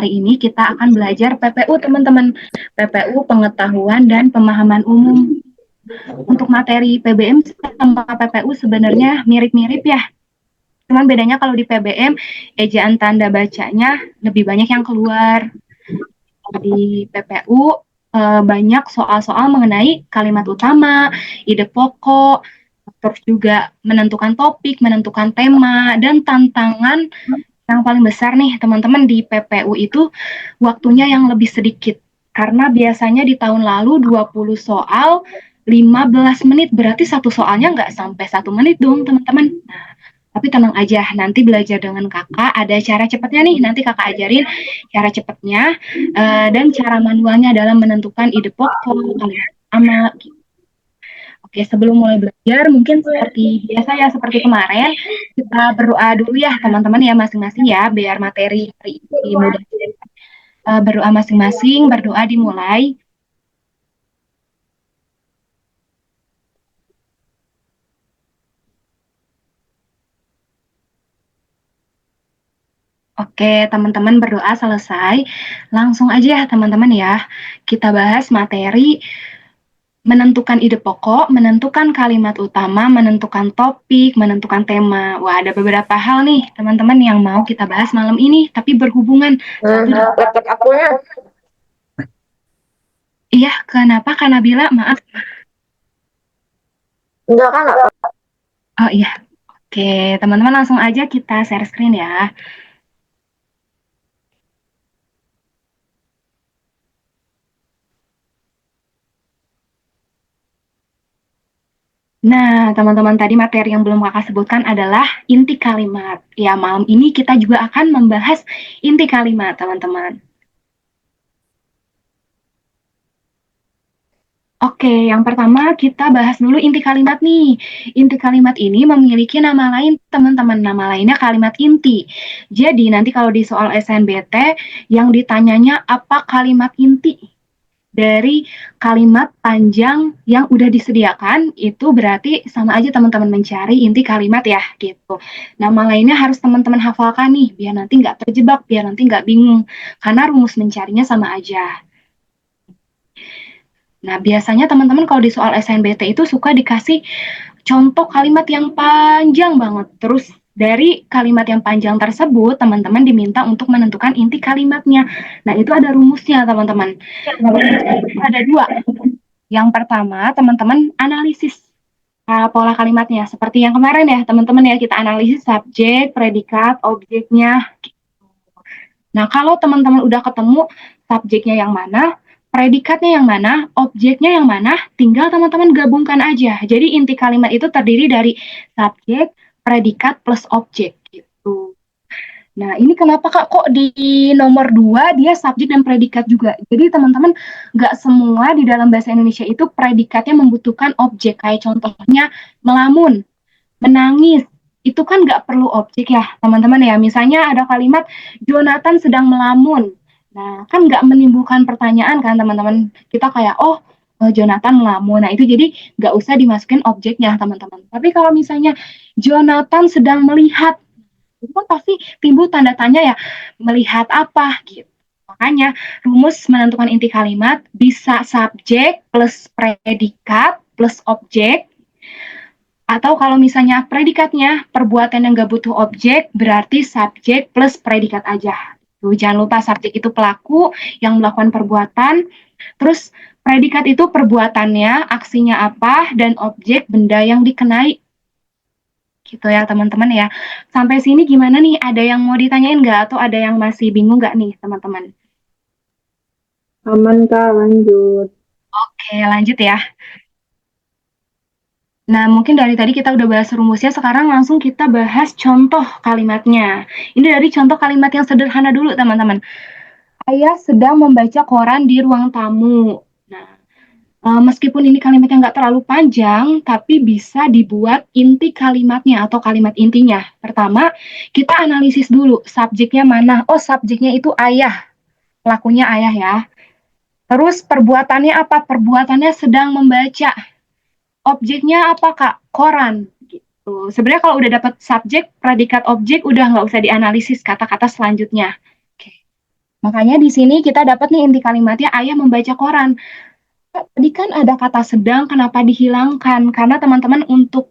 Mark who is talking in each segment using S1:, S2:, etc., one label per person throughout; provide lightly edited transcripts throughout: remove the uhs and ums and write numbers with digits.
S1: hari ini kita akan belajar PPU, teman-teman. PPU, pengetahuan dan pemahaman umum. Untuk materi PBM sama PPU sebenarnya mirip-mirip ya. Cuman bedanya kalau di PBM, ejaan tanda bacanya lebih banyak yang keluar. Di PPU, banyak soal-soal mengenai kalimat utama, ide pokok, terus juga menentukan topik, menentukan tema, dan tantangan yang paling besar nih teman-teman di PPU itu waktunya yang lebih sedikit. Karena biasanya di tahun lalu 20 soal 15 menit, berarti satu soalnya nggak sampai 1 menit dong teman-teman. Nah, tapi tenang aja, nanti belajar dengan kakak, ada cara cepatnya nih, nanti kakak ajarin cara cepatnya, dan cara manualnya dalam menentukan ide pokok, kalimat utama. Oke, sebelum mulai belajar, mungkin seperti biasa ya, seperti kemarin, kita berdoa dulu ya teman-teman ya masing-masing ya, biar materi hari ini mudah. Berdoa masing-masing, berdoa dimulai. Oke, teman-teman berdoa selesai. Langsung aja ya teman-teman ya, kita bahas materi menentukan ide pokok, menentukan kalimat utama, menentukan topik, menentukan tema. Wah, ada beberapa hal nih, teman-teman yang mau kita bahas malam ini, tapi berhubungan.
S2: Laptop aku ya.
S1: Iya, kenapa Kak Nabila? Maaf.
S2: Enggak kan,
S1: Oh iya, oke. Teman-teman langsung aja kita share screen ya. Nah, teman-teman tadi materi yang belum kakak sebutkan adalah inti kalimat. Ya, malam ini kita juga akan membahas inti kalimat, teman-teman. Oke, yang pertama kita bahas dulu inti kalimat nih. Inti kalimat ini memiliki nama lain, teman-teman. Nama lainnya kalimat inti. Jadi, nanti kalau di soal SNBT, yang ditanyanya apa kalimat inti dari kalimat panjang yang udah disediakan, itu berarti sama aja teman-teman mencari inti kalimat ya, gitu. Nama lainnya harus teman-teman hafalkan nih, biar nanti nggak terjebak, biar nanti nggak bingung. Karena rumus mencarinya sama aja. Nah, biasanya teman-teman kalau di soal SNBT itu suka dikasih contoh kalimat yang panjang banget. Terus dari kalimat yang panjang tersebut, teman-teman diminta untuk menentukan inti kalimatnya. Nah, itu ada rumusnya, teman-teman. Ada dua. Yang pertama, teman-teman analisis pola kalimatnya. Seperti yang kemarin ya, teman-teman ya, kita analisis subjek, predikat, objeknya. Nah, kalau teman-teman udah ketemu subjeknya yang mana, predikatnya yang mana, objeknya yang mana, tinggal teman-teman gabungkan aja. Jadi inti kalimat itu terdiri dari subjek, predikat, plus objek gitu. Nah, ini kenapa Kak kok di nomor 2 dia subjek dan predikat juga. Jadi teman-teman nggak semua di dalam bahasa Indonesia itu predikatnya membutuhkan objek. Kayak contohnya melamun, menangis, itu kan nggak perlu objek ya teman-teman ya. Misalnya ada kalimat Jonathan sedang melamun. Nah, kan nggak menimbulkan pertanyaan kan teman-teman. Kita kayak, oh Jonathan melamun. Nah, itu jadi nggak usah dimasukin objeknya teman-teman. Tapi kalau misalnya Jonathan sedang melihat, itu kan pasti timbul tanda tanya ya, melihat apa gitu. Makanya rumus menentukan inti kalimat bisa subjek plus predikat plus objek, atau kalau misalnya predikatnya perbuatan yang nggak butuh objek, berarti subjek plus predikat aja. Tuh, jangan lupa subjek itu pelaku yang melakukan perbuatan, terus predikat itu perbuatannya, aksinya apa, dan objek benda yang dikenai. Gitu ya teman-teman ya. Sampai sini gimana nih? Ada yang mau ditanyain nggak? Atau ada yang masih bingung nggak nih teman-teman?
S2: aman Kak, lanjut.
S1: Oke, lanjut ya. Nah, mungkin dari tadi kita udah bahas rumusnya, sekarang langsung kita bahas contoh kalimatnya. Ini dari contoh kalimat yang sederhana dulu, teman-teman. Ayah sedang membaca koran di ruang tamu. Nah, meskipun ini kalimatnya nggak terlalu panjang, tapi bisa dibuat inti kalimatnya atau kalimat intinya. Pertama, kita analisis dulu subjeknya mana. Oh, subjeknya itu ayah, pelakunya ayah ya. Terus perbuatannya apa? Perbuatannya sedang membaca. Objeknya apa Kak? Koran. Gitu. Sebenarnya kalau udah dapat subjek, predikat, objek, udah nggak usah dianalisis kata-kata selanjutnya. Oke. Makanya di sini kita dapat nih inti kalimatnya ayah membaca koran. Tadi kan ada kata sedang, kenapa dihilangkan? Karena teman-teman untuk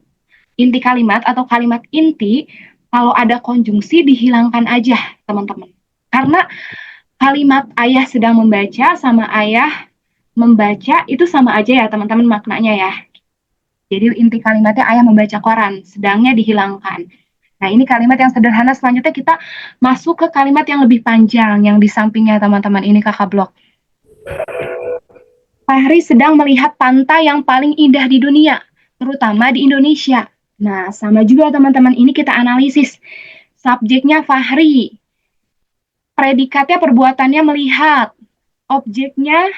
S1: inti kalimat atau kalimat inti, kalau ada konjungsi dihilangkan aja, teman-teman. Karena kalimat ayah sedang membaca sama ayah membaca itu sama aja ya, teman-teman maknanya ya. Jadi inti kalimatnya ayah membaca koran, sedangnya dihilangkan. Nah, ini kalimat yang sederhana. Selanjutnya kita masuk ke kalimat yang lebih panjang yang di sampingnya, teman-teman. Ini kakak blok. Fahri sedang melihat pantai yang paling indah di dunia, terutama di Indonesia. Nah, sama juga teman-teman, ini kita analisis. Subjeknya Fahri, predikatnya perbuatannya melihat, objeknya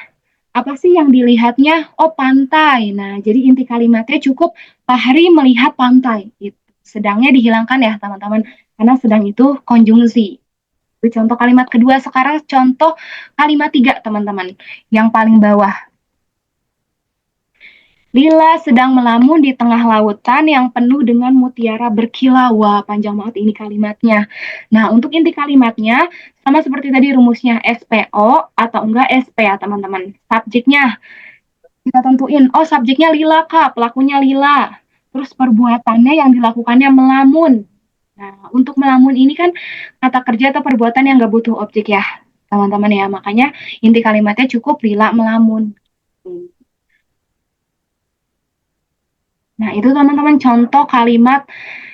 S1: apa sih yang dilihatnya? Oh, pantai. Nah, jadi inti kalimatnya cukup Fahri melihat pantai. Gitu. Sedangnya dihilangkan ya, teman-teman, karena sedang itu konjungsi. Itu contoh kalimat kedua. Sekarang contoh kalimat tiga, teman-teman, yang paling bawah. Lila sedang melamun di tengah lautan yang penuh dengan mutiara berkilau. Wah, panjang banget ini kalimatnya. Nah, untuk inti kalimatnya, sama seperti tadi rumusnya SPO atau enggak SP ya, teman-teman. Subjeknya, kita tentuin, oh subjeknya Lila, Kak, pelakunya Lila. Terus perbuatannya yang dilakukannya melamun. Nah, untuk melamun ini kan kata kerja atau perbuatan yang nggak butuh objek ya, teman-teman ya. Makanya inti kalimatnya cukup Lila melamun. Nah, itu teman-teman contoh kalimat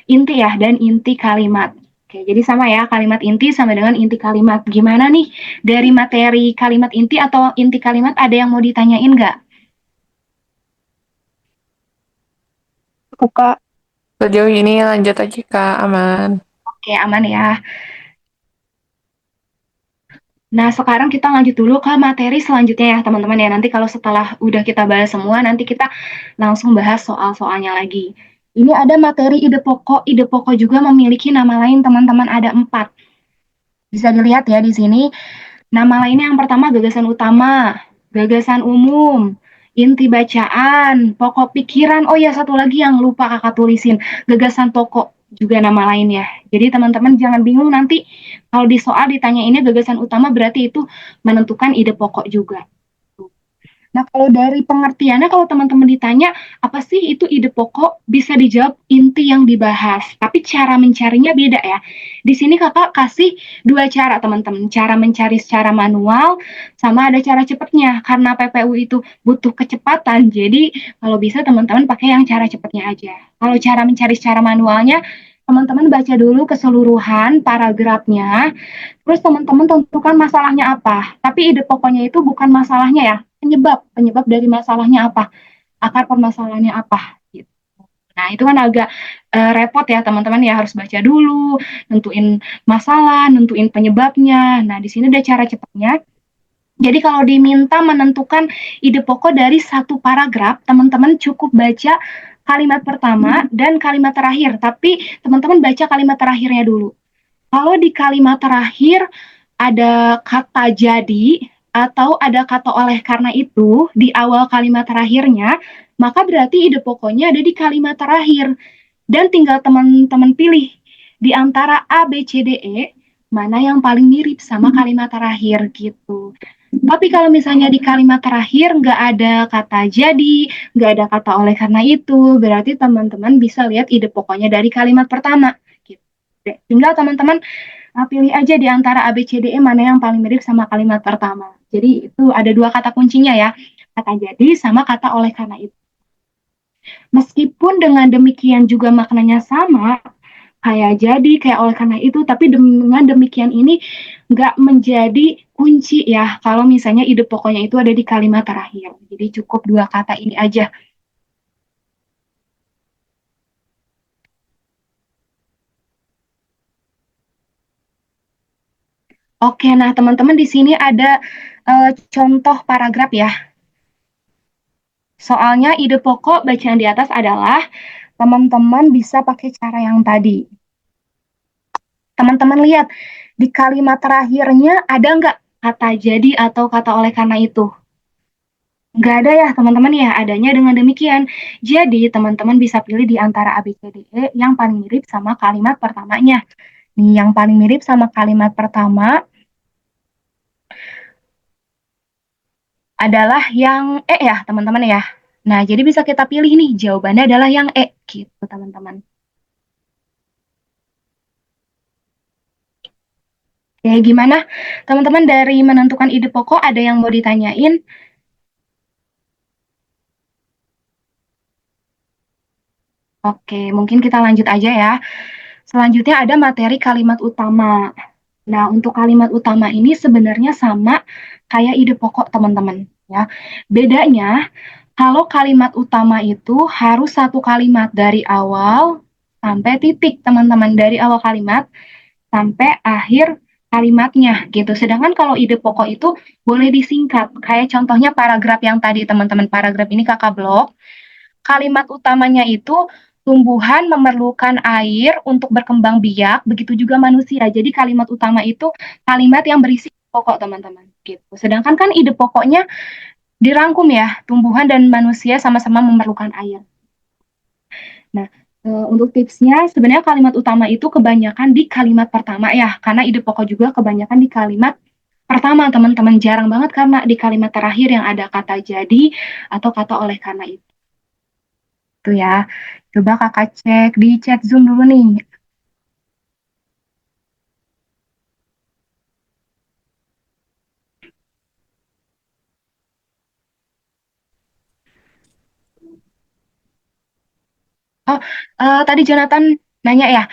S1: inti ya dan inti kalimat. Oke, jadi sama ya, kalimat inti sama dengan inti kalimat. Gimana nih dari materi kalimat inti atau inti kalimat ada yang mau ditanyain nggak?
S2: Aku Kak.
S3: Sejauh ini lanjut aja Kak, aman.
S1: Oke, aman ya. Nah, sekarang kita lanjut dulu ke materi selanjutnya ya, teman-teman ya. Nanti kalau setelah udah kita bahas semua, nanti kita langsung bahas soal-soalnya lagi. Ini ada materi ide pokok. Ide pokok juga memiliki nama lain, teman-teman, ada 4. Bisa dilihat ya di sini. Nama lainnya yang pertama gagasan utama, gagasan umum, inti bacaan, pokok pikiran. Oh ya, satu lagi yang lupa kakak tulisin, gagasan pokok juga nama lain ya. Jadi teman-teman jangan bingung nanti kalau di soal ditanya ini gagasan utama berarti itu menentukan ide pokok juga. Nah, kalau dari pengertiannya, kalau teman-teman ditanya, apa sih itu ide pokok? Bisa dijawab inti yang dibahas. Tapi cara mencarinya beda ya. Di sini kakak kasih 2 cara, teman-teman. Cara mencari secara manual, sama ada cara cepatnya. Karena PPU itu butuh kecepatan, jadi kalau bisa teman-teman pakai yang cara cepatnya aja. Kalau cara mencari secara manualnya, teman-teman baca dulu keseluruhan paragrafnya, terus teman-teman tentukan masalahnya apa. Tapi ide pokoknya itu bukan masalahnya ya, penyebab dari masalahnya apa, akar permasalahannya apa. Gitu. Nah itu kan agak repot ya teman-teman ya, harus baca dulu, nentuin masalah, nentuin penyebabnya. Nah di sini ada cara cepatnya. Jadi kalau diminta menentukan ide pokok dari satu paragraf, teman-teman cukup baca kalimat pertama dan kalimat terakhir. Tapi teman-teman baca kalimat terakhirnya dulu. Kalau di kalimat terakhir ada kata jadi atau ada kata oleh karena itu di awal kalimat terakhirnya, maka berarti ide pokoknya ada di kalimat terakhir. Dan tinggal teman-teman pilih di antara A, B, C, D, E, mana yang paling mirip sama kalimat terakhir gitu. Tapi kalau misalnya di kalimat terakhir nggak ada kata jadi, nggak ada kata oleh karena itu, berarti teman-teman bisa lihat ide pokoknya dari kalimat pertama. Gitu. Tinggal teman-teman pilih aja di antara A, B, C, D, E mana yang paling mirip sama kalimat pertama. Jadi itu ada 2 kata kuncinya ya, kata jadi sama kata oleh karena itu. Meskipun dengan demikian juga maknanya sama, kayak jadi, kayak oleh karena itu, tapi dengan demikian ini nggak menjadi kunci ya, kalau misalnya ide pokoknya itu ada di kalimat terakhir. Jadi cukup 2 kata ini aja. Oke, nah teman-teman di sini ada contoh paragraf ya. Soalnya ide pokok bacaan di atas adalah teman-teman bisa pakai cara yang tadi. Teman-teman lihat di kalimat terakhirnya ada nggak kata jadi atau kata oleh karena itu? Nggak ada ya teman-teman ya, adanya dengan demikian. Jadi teman-teman bisa pilih di antara A, B, C, D, E yang paling mirip sama kalimat pertamanya. Nih yang paling mirip sama kalimat pertama adalah yang E ya, teman-teman ya. Nah, jadi bisa kita pilih nih, jawabannya adalah yang E, gitu, teman-teman. Ya, gimana? Teman-teman dari menentukan ide pokok, ada yang mau ditanyain? Oke, mungkin kita lanjut aja ya. Selanjutnya ada materi kalimat utama. Nah, untuk kalimat utama ini sebenarnya sama kayak ide pokok, teman-teman. Ya, bedanya kalau kalimat utama itu harus satu kalimat dari awal sampai titik, teman-teman. Dari awal kalimat sampai akhir kalimatnya gitu. Sedangkan kalau ide pokok itu boleh disingkat. Kayak contohnya paragraf yang tadi, teman-teman. Paragraf ini kakak blok. Kalimat utamanya itu tumbuhan memerlukan air untuk berkembang biak, begitu juga manusia. Jadi kalimat utama itu kalimat yang berisi pokok, teman-teman. Gitu. Sedangkan kan ide pokoknya dirangkum ya, tumbuhan dan manusia sama-sama memerlukan air. Nah, untuk tipsnya sebenarnya kalimat utama itu kebanyakan di kalimat pertama ya, karena ide pokok juga kebanyakan di kalimat pertama, teman-teman. Jarang banget karena di kalimat terakhir yang ada kata jadi atau kata oleh karena itu ya. Coba kakak cek di chat Zoom dulu nih. Oh, tadi Jonathan nanya ya,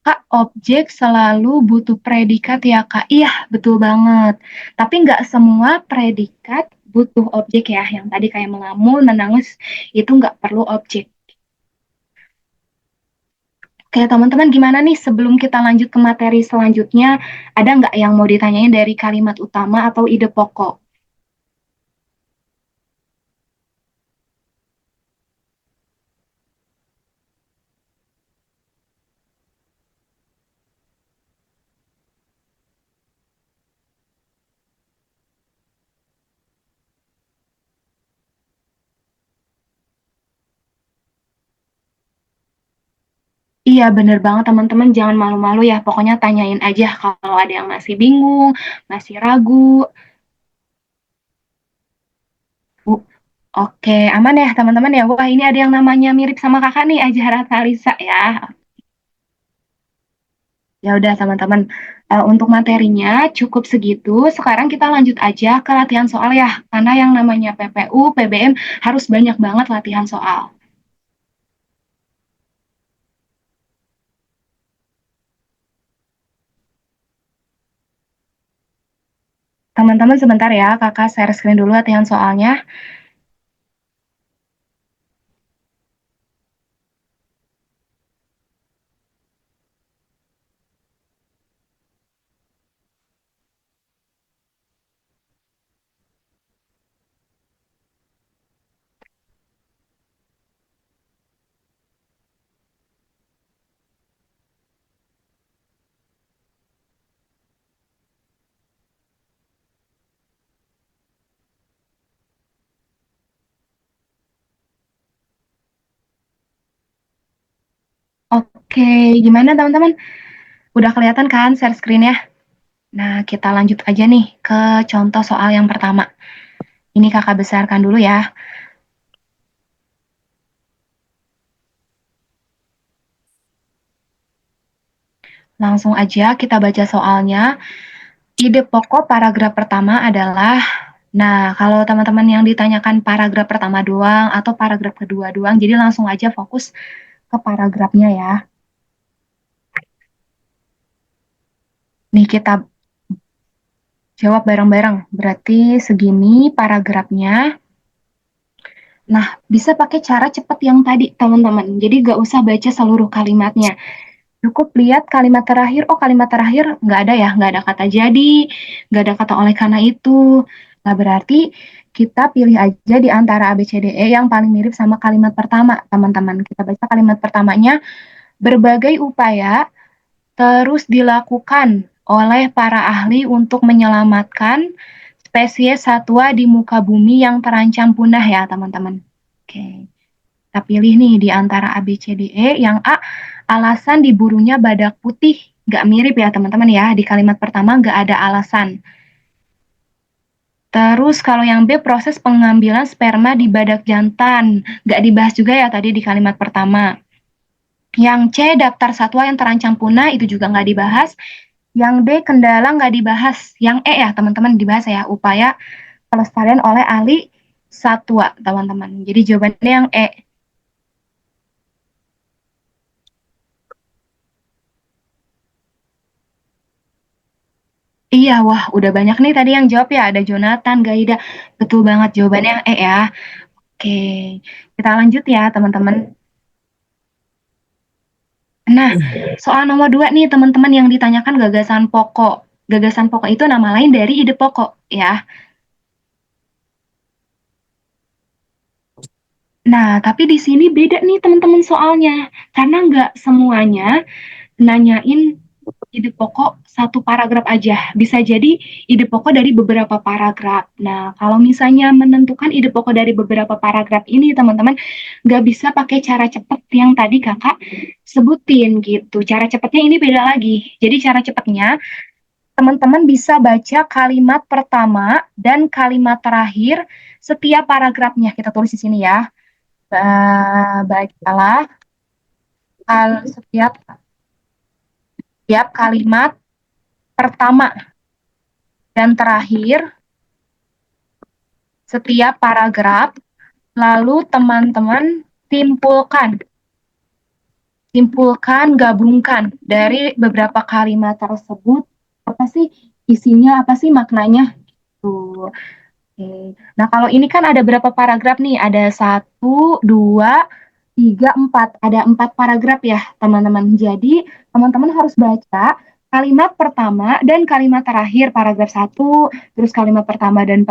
S1: Kak, objek selalu butuh predikat ya, Kak? Iya, betul banget. Tapi nggak semua predikat butuh objek ya. Yang tadi kayak melamun, menangis, itu nggak perlu objek. Oke, teman-teman gimana nih sebelum kita lanjut ke materi selanjutnya, ada nggak yang mau ditanyain dari kalimat utama atau ide pokok? Iya, bener banget teman-teman. Jangan malu-malu ya. Pokoknya tanyain aja kalau ada yang masih bingung, masih ragu. Bu- Oke, aman ya teman-teman ya. Wah, ini ada yang namanya mirip sama kakak nih, Azhara Talisa ya. Ya udah teman-teman. Untuk materinya cukup segitu. Sekarang kita lanjut aja ke latihan soal ya. Karena yang namanya PPU, PBM harus banyak banget latihan soal. Teman-teman sebentar ya, kakak share screen dulu latihan soalnya. Oke, gimana teman-teman? Udah kelihatan kan share screen-nya? Nah, kita lanjut aja nih ke contoh soal yang pertama. Ini kakak besarkan dulu ya. Langsung aja kita baca soalnya. Ide pokok paragraf pertama adalah, nah kalau teman-teman yang ditanyakan paragraf pertama doang atau paragraf kedua doang, jadi langsung aja fokus ke paragrafnya ya. Nih kita jawab bareng-bareng. Berarti segini paragrafnya. Nah, bisa pakai cara cepat yang tadi, teman-teman. Jadi gak usah baca seluruh kalimatnya. Cukup lihat kalimat terakhir, oh kalimat terakhir nggak ada ya, nggak ada kata jadi, nggak ada kata oleh karena itu. Nah, berarti kita pilih aja di antara A, B, C, D, E yang paling mirip sama kalimat pertama, teman-teman. Kita baca kalimat pertamanya, berbagai upaya terus dilakukan oleh para ahli untuk menyelamatkan spesies satwa di muka bumi yang terancam punah ya, teman-teman. Oke. Kita pilih nih di antara A, B, C, D, E. Yang A, alasan diburunya badak putih. Nggak mirip ya teman-teman ya. Di kalimat pertama nggak ada alasan. Terus kalau yang B, proses pengambilan sperma di badak jantan. Nggak dibahas juga ya tadi di kalimat pertama. Yang C, daftar satwa yang terancam punah, itu juga nggak dibahas. Yang D, kendala nggak dibahas. Yang E ya teman-teman dibahas ya, upaya pelestarian oleh ahli satwa teman-teman. Jadi jawabannya yang E. Iya, wah udah banyak nih tadi yang jawab ya. Ada Jonathan, Gaida. Betul banget jawabannya yang E ya. Oke, kita lanjut ya teman-teman. Nah, soal nomor 2 nih teman-teman yang ditanyakan gagasan pokok. Gagasan pokok itu nama lain dari ide pokok ya. Nah, tapi di sini beda nih teman-teman soalnya. Karena nggak semuanya nanyain ide pokok satu paragraf aja. Bisa jadi ide pokok dari beberapa paragraf. Nah, kalau misalnya menentukan ide pokok dari beberapa paragraf ini, teman-teman nggak bisa pakai cara cepat yang tadi kakak sebutin gitu. Cara cepatnya ini beda lagi. Jadi cara cepatnya, teman-teman bisa baca kalimat pertama dan kalimat terakhir setiap paragrafnya. Kita tulis di sini ya. Bacalah setiap kalimat pertama dan terakhir setiap paragraf, lalu teman-teman gabungkan dari beberapa kalimat tersebut, apa sih isinya, apa sih maknanya. Tuh. Oke. Nah, kalau ini kan ada berapa paragraf nih? Ada 1, 2, 3, 4. Ada 4 paragraf ya, teman-teman. Jadi, teman-teman harus baca kalimat pertama dan kalimat terakhir paragraf 1, terus kalimat pertama dan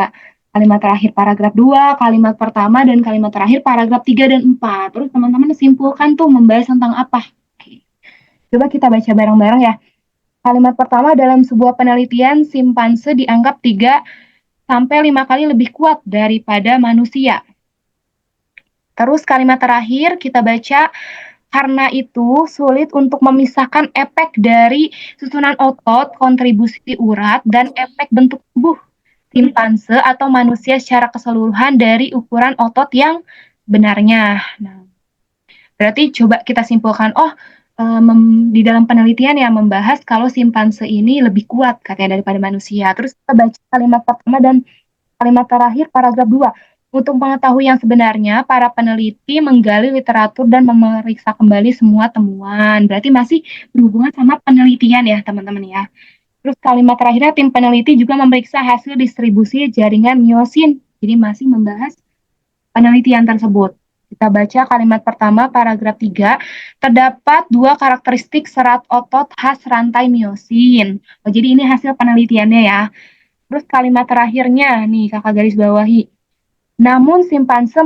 S1: kalimat terakhir paragraf 2, kalimat pertama dan kalimat terakhir paragraf 3 dan 4. Terus teman-teman simpulkan tuh membahas tentang apa. Oke. Coba kita baca bareng-bareng ya. Kalimat pertama, dalam sebuah penelitian, simpanse dianggap 3 sampai 5 kali lebih kuat daripada manusia. Terus kalimat terakhir kita baca, karena itu sulit untuk memisahkan efek dari susunan otot, kontribusi urat, dan efek bentuk tubuh simpanse atau manusia secara keseluruhan dari ukuran otot yang benarnya. Nah, berarti coba kita simpulkan, di dalam penelitian yang membahas kalau simpanse ini lebih kuat katanya daripada manusia. Terus kita baca kalimat pertama dan kalimat terakhir paragraf 2. Untuk mengetahui yang sebenarnya, para peneliti menggali literatur dan memeriksa kembali semua temuan. Berarti masih berhubungan sama penelitian ya, teman-teman ya. Terus kalimat terakhirnya, tim peneliti juga memeriksa hasil distribusi jaringan miosin. Jadi masih membahas penelitian tersebut. Kita baca kalimat pertama, paragraf 3. Terdapat 2 karakteristik serat otot khas rantai miosin. Jadi ini hasil penelitiannya ya. Terus kalimat terakhirnya, nih kakak garis bawahi. Namun simpanse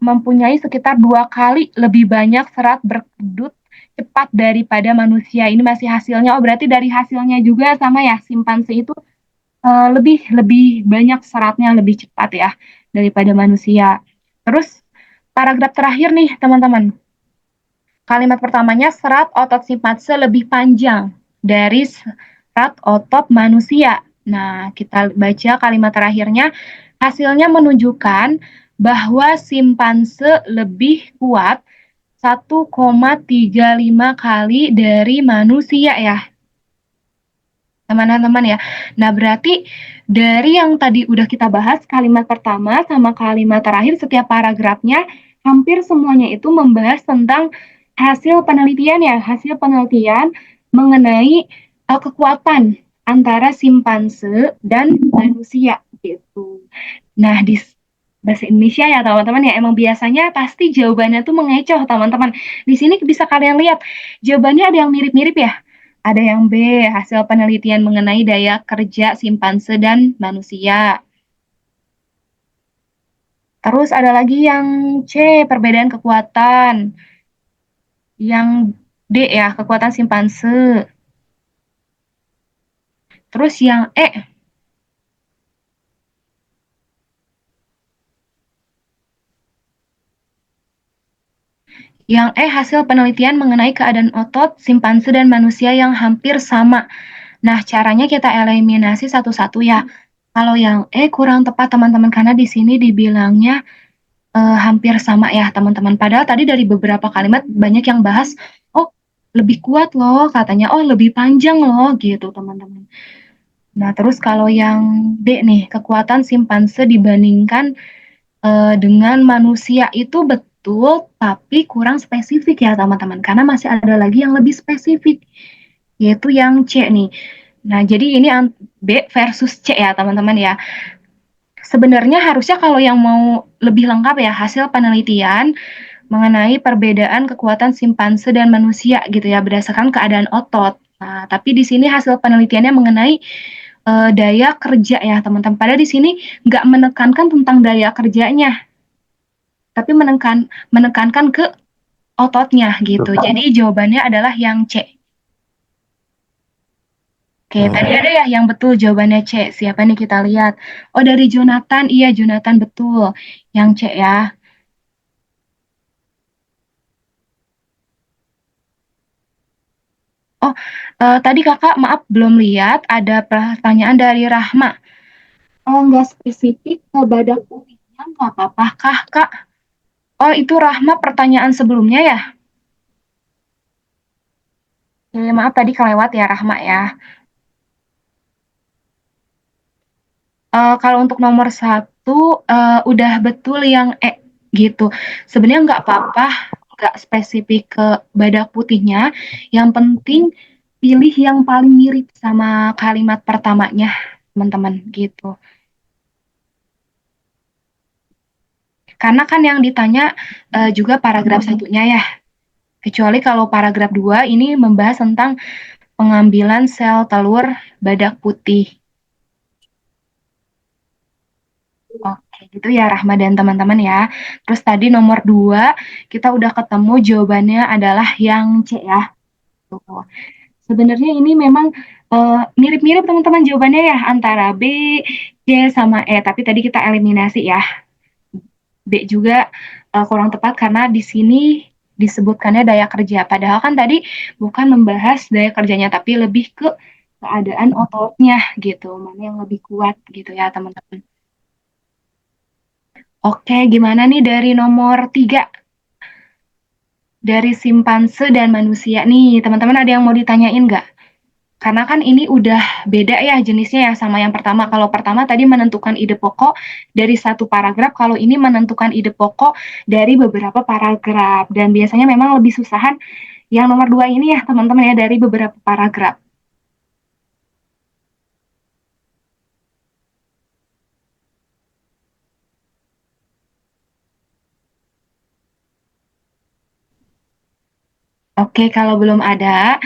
S1: mempunyai sekitar 2 kali lebih banyak serat berkedut cepat daripada manusia. Ini masih hasilnya. Oh, berarti dari hasilnya juga sama ya, simpanse itu lebih banyak seratnya, lebih cepat ya daripada manusia. Terus paragraf terakhir nih teman-teman. Kalimat pertamanya, serat otot simpanse lebih panjang dari serat otot manusia. Nah, kita baca kalimat terakhirnya. Hasilnya menunjukkan bahwa simpanse lebih kuat 1,35 kali dari manusia ya, teman-teman ya. Nah, berarti dari yang tadi udah kita bahas, kalimat pertama sama kalimat terakhir setiap paragrafnya, hampir semuanya itu membahas tentang hasil penelitian ya, hasil penelitian mengenai kekuatan antara simpanse dan manusia gitu. Nah, di bahasa Indonesia ya teman-teman ya, emang biasanya pasti jawabannya tuh mengecoh teman-teman. Di sini bisa kalian lihat, jawabannya ada yang mirip-mirip ya. Ada yang B, hasil penelitian mengenai daya kerja simpanse dan manusia. Terus ada lagi yang C, perbedaan kekuatan. Yang D ya, kekuatan simpanse. Terus yang E, hasil penelitian mengenai keadaan otot simpanse dan manusia yang hampir sama. Nah, caranya kita eliminasi satu-satu ya. Kalau yang kurang tepat teman-teman karena di sini dibilangnya hampir sama ya teman-teman. Padahal tadi dari beberapa kalimat banyak yang bahas, oh lebih kuat loh katanya, oh lebih panjang loh gitu teman-teman. Nah terus kalau yang D nih, kekuatan simpanse dibandingkan dengan manusia itu betul, tapi kurang spesifik ya teman-teman. Karena masih ada lagi yang lebih spesifik, yaitu yang C nih. Nah jadi ini B versus C ya teman-teman ya. Sebenarnya harusnya kalau yang mau lebih lengkap ya hasil penelitian mengenai perbedaan kekuatan simpanse dan manusia gitu ya berdasarkan keadaan otot. Nah, tapi di sini hasil penelitiannya mengenai daya kerja ya teman-teman. Padahal di sini nggak menekankan tentang daya kerjanya, tapi menekankan ke ototnya gitu. Jadi jawabannya adalah yang C. Oke, tadi ada ya yang betul jawabannya C. Siapa nih kita lihat? Oh, dari Jonathan. Iya, Jonathan betul. Yang C ya. Oh, tadi kakak maaf belum lihat ada pertanyaan dari Rahma. Oh, nggak spesifik ke badak putihnya nggak apa-apa kah, Kak? Oh, itu Rahma pertanyaan sebelumnya ya? Oke, maaf tadi kelewat ya Rahma ya. Kalau untuk nomor satu, udah betul yang gitu. Sebenarnya nggak apa-apa, nggak spesifik ke badak putihnya. Yang penting pilih yang paling mirip sama kalimat pertamanya, teman-teman, gitu. Karena kan yang ditanya juga paragraf satunya ya. Kecuali kalau paragraf 2 ini membahas tentang pengambilan sel telur badak putih. Oke, gitu ya Rahma dan teman-teman ya. Terus tadi nomor 2 kita udah ketemu jawabannya adalah yang C ya. Tuh. Sebenarnya ini memang mirip-mirip teman-teman jawabannya ya antara B, C sama E. Tapi tadi kita eliminasi ya. B juga kurang tepat karena di sini disebutkannya daya kerja. Padahal kan tadi bukan membahas daya kerjanya, tapi lebih ke keadaan ototnya gitu. Mana yang lebih kuat gitu ya teman-teman. Oke, gimana nih dari nomor 3? Dari simpanse dan manusia nih, teman-teman ada yang mau ditanyain nggak? Karena kan ini udah beda ya jenisnya ya sama yang pertama. Kalau pertama tadi menentukan ide pokok dari satu paragraf, kalau ini menentukan ide pokok dari beberapa paragraf. Dan biasanya memang lebih susahan yang nomor 2 ini ya teman-teman ya dari beberapa paragraf. Oke, kalau belum ada,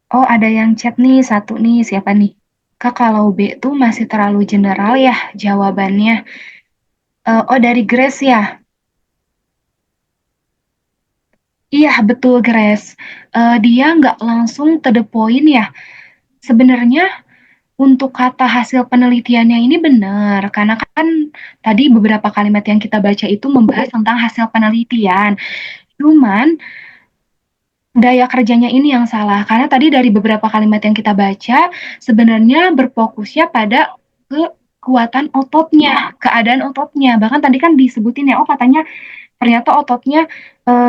S1: oh ada yang chat nih, satu nih, siapa nih? Kak, kalau B tuh masih terlalu general ya jawabannya. Oh, dari Grace ya? Iya, betul Grace. Dia nggak langsung to the point ya. Sebenarnya untuk kata hasil penelitiannya ini benar, karena kan tadi beberapa kalimat yang kita baca itu membahas tentang hasil penelitian. Cuman daya kerjanya ini yang salah, karena tadi dari beberapa kalimat yang kita baca sebenarnya berfokusnya pada kekuatan ototnya, keadaan ototnya. Bahkan tadi kan disebutin ya, oh katanya ternyata ototnya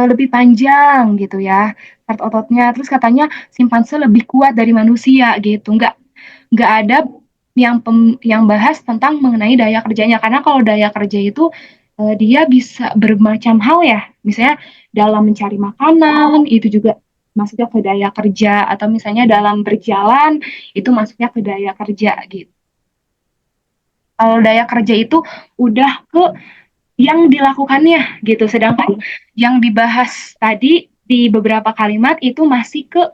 S1: lebih panjang gitu ya, part ototnya. Terus katanya simpanse lebih kuat dari manusia gitu. Nggak ada yang bahas tentang mengenai daya kerjanya karena kalau daya kerja itu dia bisa bermacam hal ya, misalnya dalam mencari makanan itu juga masuknya ke daya kerja atau misalnya dalam berjalan itu masuknya ke daya kerja gitu. Kalau daya kerja itu udah ke yang dilakukannya gitu, sedangkan yang dibahas tadi di beberapa kalimat itu masih ke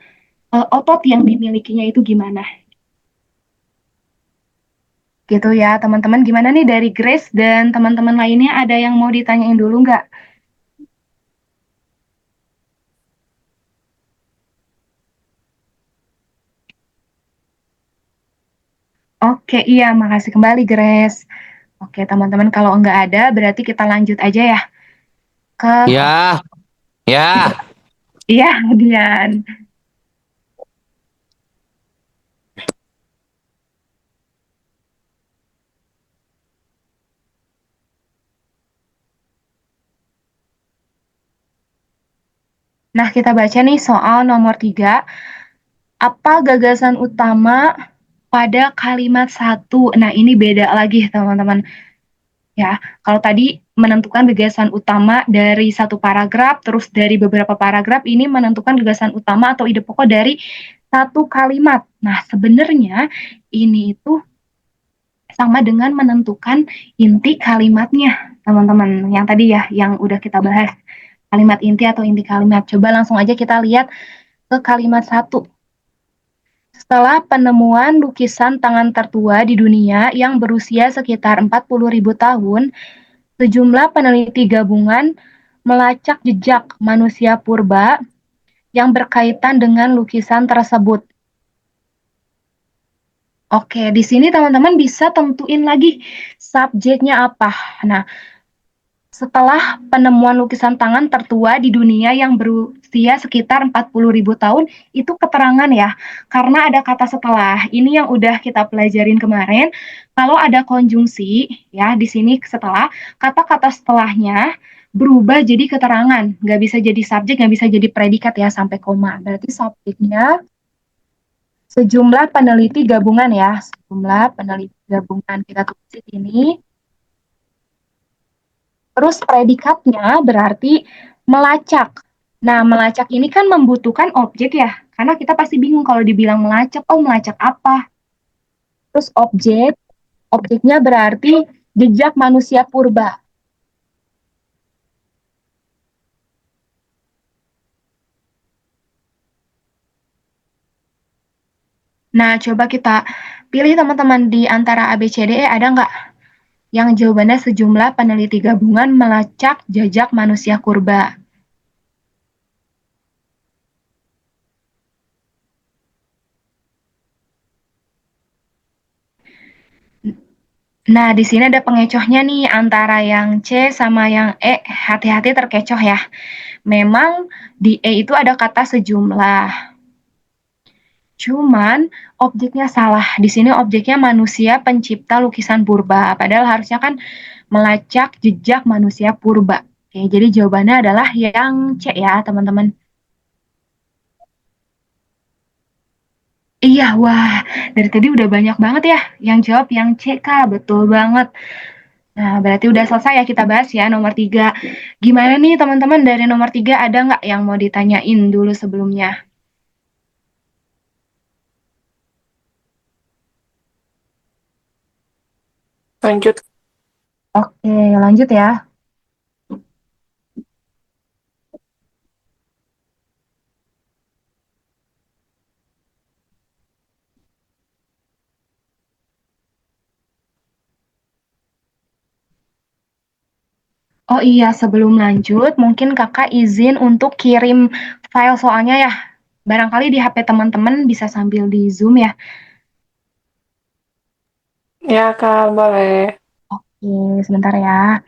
S1: otot yang dimilikinya itu gimana. Gitu ya, teman-teman. Gimana nih dari Grace dan teman-teman lainnya ada yang mau ditanyain dulu nggak? Oke, iya, makasih kembali Grace. Oke, teman-teman, kalau nggak ada, berarti kita lanjut aja ya ke
S4: Ya, ya.
S1: iya, Dian. Nah, kita baca nih soal nomor 3. Apa gagasan utama pada kalimat 1? Nah, ini beda lagi, teman-teman. Ya, kalau tadi menentukan gagasan utama dari satu paragraf, terus dari beberapa paragraf, ini menentukan gagasan utama atau ide pokok dari satu kalimat. Nah, sebenarnya ini itu sama dengan menentukan inti kalimatnya, teman-teman. Yang tadi ya, yang udah kita bahas. Kalimat inti atau inti kalimat. Coba langsung aja kita lihat ke kalimat 1. Setelah penemuan lukisan tangan tertua di dunia yang berusia sekitar 40.000 tahun, sejumlah peneliti gabungan melacak jejak manusia purba yang berkaitan dengan lukisan tersebut. Oke, di sini teman-teman bisa tentuin lagi subjeknya apa. Nah, setelah penemuan lukisan tangan tertua di dunia yang berusia sekitar 40.000 tahun, itu keterangan ya, karena ada kata setelah. Ini yang udah kita pelajarin kemarin. Kalau ada konjungsi, ya di sini setelah, kata-kata setelahnya berubah jadi keterangan. Nggak bisa jadi subjek, nggak bisa jadi predikat ya, sampai koma. Berarti subjeknya sejumlah peneliti gabungan ya, sejumlah peneliti gabungan. Kita tulis di sini. Terus predikatnya berarti melacak. Nah, melacak ini kan membutuhkan objek ya, karena kita pasti bingung kalau dibilang melacak, oh melacak apa? Terus objeknya berarti jejak manusia purba. Nah, coba kita pilih teman-teman di antara A, B, C, D, E, ada nggak yang jawabannya sejumlah peneliti gabungan melacak jejak manusia purba? Nah, di sini ada pengecohnya nih antara yang C sama yang E. Hati-hati terkecoh ya. Memang di E itu ada kata sejumlah. Cuman objeknya salah. Di sini objeknya manusia pencipta lukisan purba. Padahal harusnya kan melacak jejak manusia purba. Oke, jadi jawabannya adalah yang C ya, teman-teman. Iya, wah, dari tadi udah banyak banget ya yang jawab yang C, Kak. Betul banget. Nah, berarti udah selesai ya kita bahas ya nomor 3. Gimana nih teman-teman dari nomor 3 ada nggak yang mau ditanyain dulu sebelumnya?
S3: Lanjut.
S1: Oke, lanjut ya. Oh iya, sebelum lanjut, mungkin kakak izin untuk kirim file soalnya ya. Barangkali di HP teman-teman bisa sambil di Zoom ya.
S3: Ya, Kak, boleh.
S1: Oke, sebentar ya.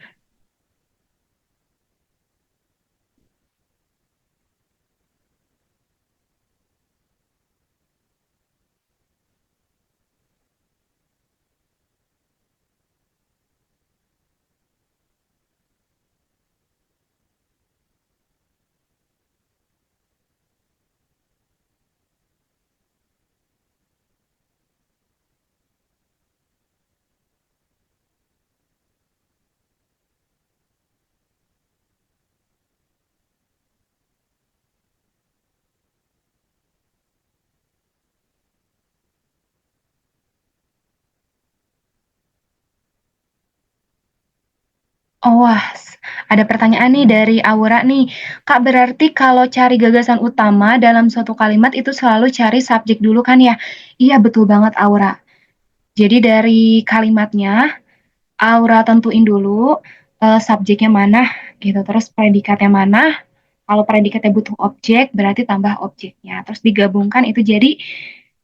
S1: Oh, wah, ada pertanyaan nih dari Aura nih. Kak, berarti kalau cari gagasan utama dalam suatu kalimat itu selalu cari subjek dulu kan ya? Iya, betul banget Aura. Jadi dari kalimatnya, Aura tentuin dulu subjeknya mana gitu, terus predikatnya mana. Kalau predikatnya butuh objek, berarti tambah objeknya. Terus digabungkan itu jadi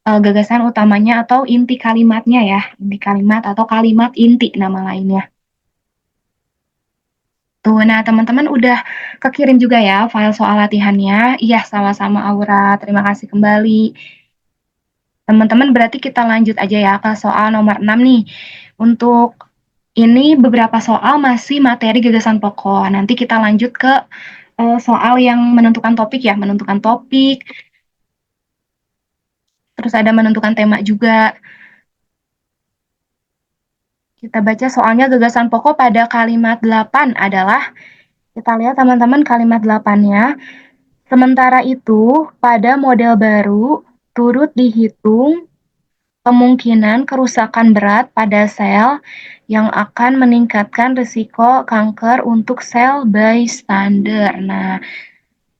S1: gagasan utamanya atau inti kalimatnya ya. Inti kalimat atau kalimat inti nama lainnya. Tuh, nah teman-teman udah kekirim juga ya file soal latihannya. Iya, sama-sama Aura. Terima kasih kembali. Teman-teman berarti kita lanjut aja ya ke soal nomor 6 nih. Untuk ini beberapa soal masih materi gagasan pokok. Nanti kita lanjut ke soal yang menentukan topik ya, menentukan topik, terus ada menentukan tema juga. Kita baca soalnya gagasan pokok pada kalimat 8 adalah, kita lihat teman-teman kalimat 8-nya. Sementara itu, pada model baru, turut dihitung kemungkinan kerusakan berat pada sel yang akan meningkatkan risiko kanker untuk sel bystander. Nah,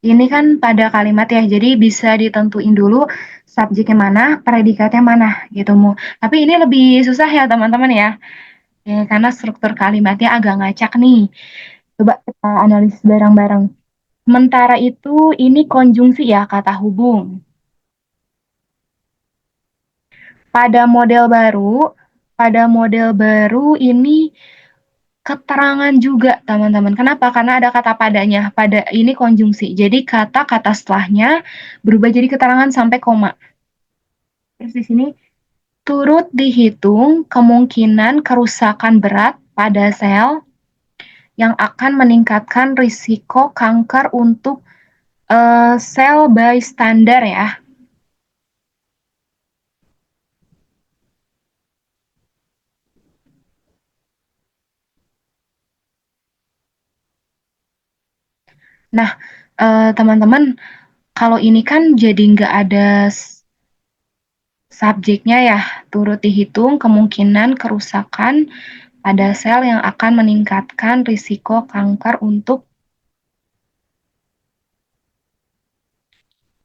S1: ini kan pada kalimat ya, jadi bisa ditentuin dulu subjeknya mana, predikatnya mana gitu. Tapi ini lebih susah ya teman-teman ya. Ya, karena struktur kalimatnya agak ngacak nih. Coba kita analisis bareng-bareng. Sementara itu, ini konjungsi ya, kata hubung. Pada model baru ini keterangan juga, teman-teman. Kenapa? Karena ada kata padanya. Pada ini konjungsi. Jadi kata-kata setelahnya berubah jadi keterangan sampai koma. Terus di sini turut dihitung kemungkinan kerusakan berat pada sel yang akan meningkatkan risiko kanker untuk sel bystander ya. Nah, teman-teman, kalau ini kan jadi nggak ada subjeknya ya, turut dihitung kemungkinan kerusakan pada sel yang akan meningkatkan risiko kanker untuk.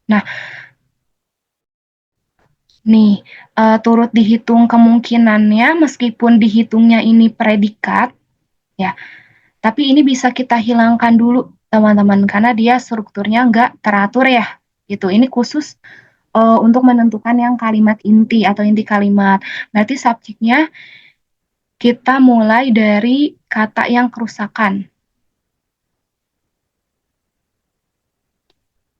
S1: Nah, nih, turut dihitung kemungkinannya meskipun dihitungnya ini predikat, ya, tapi ini bisa kita hilangkan dulu, teman-teman, karena dia strukturnya nggak teratur ya, gitu. Ini khusus untuk menentukan yang kalimat inti atau inti kalimat. Berarti subjeknya kita mulai dari kata yang kerusakan.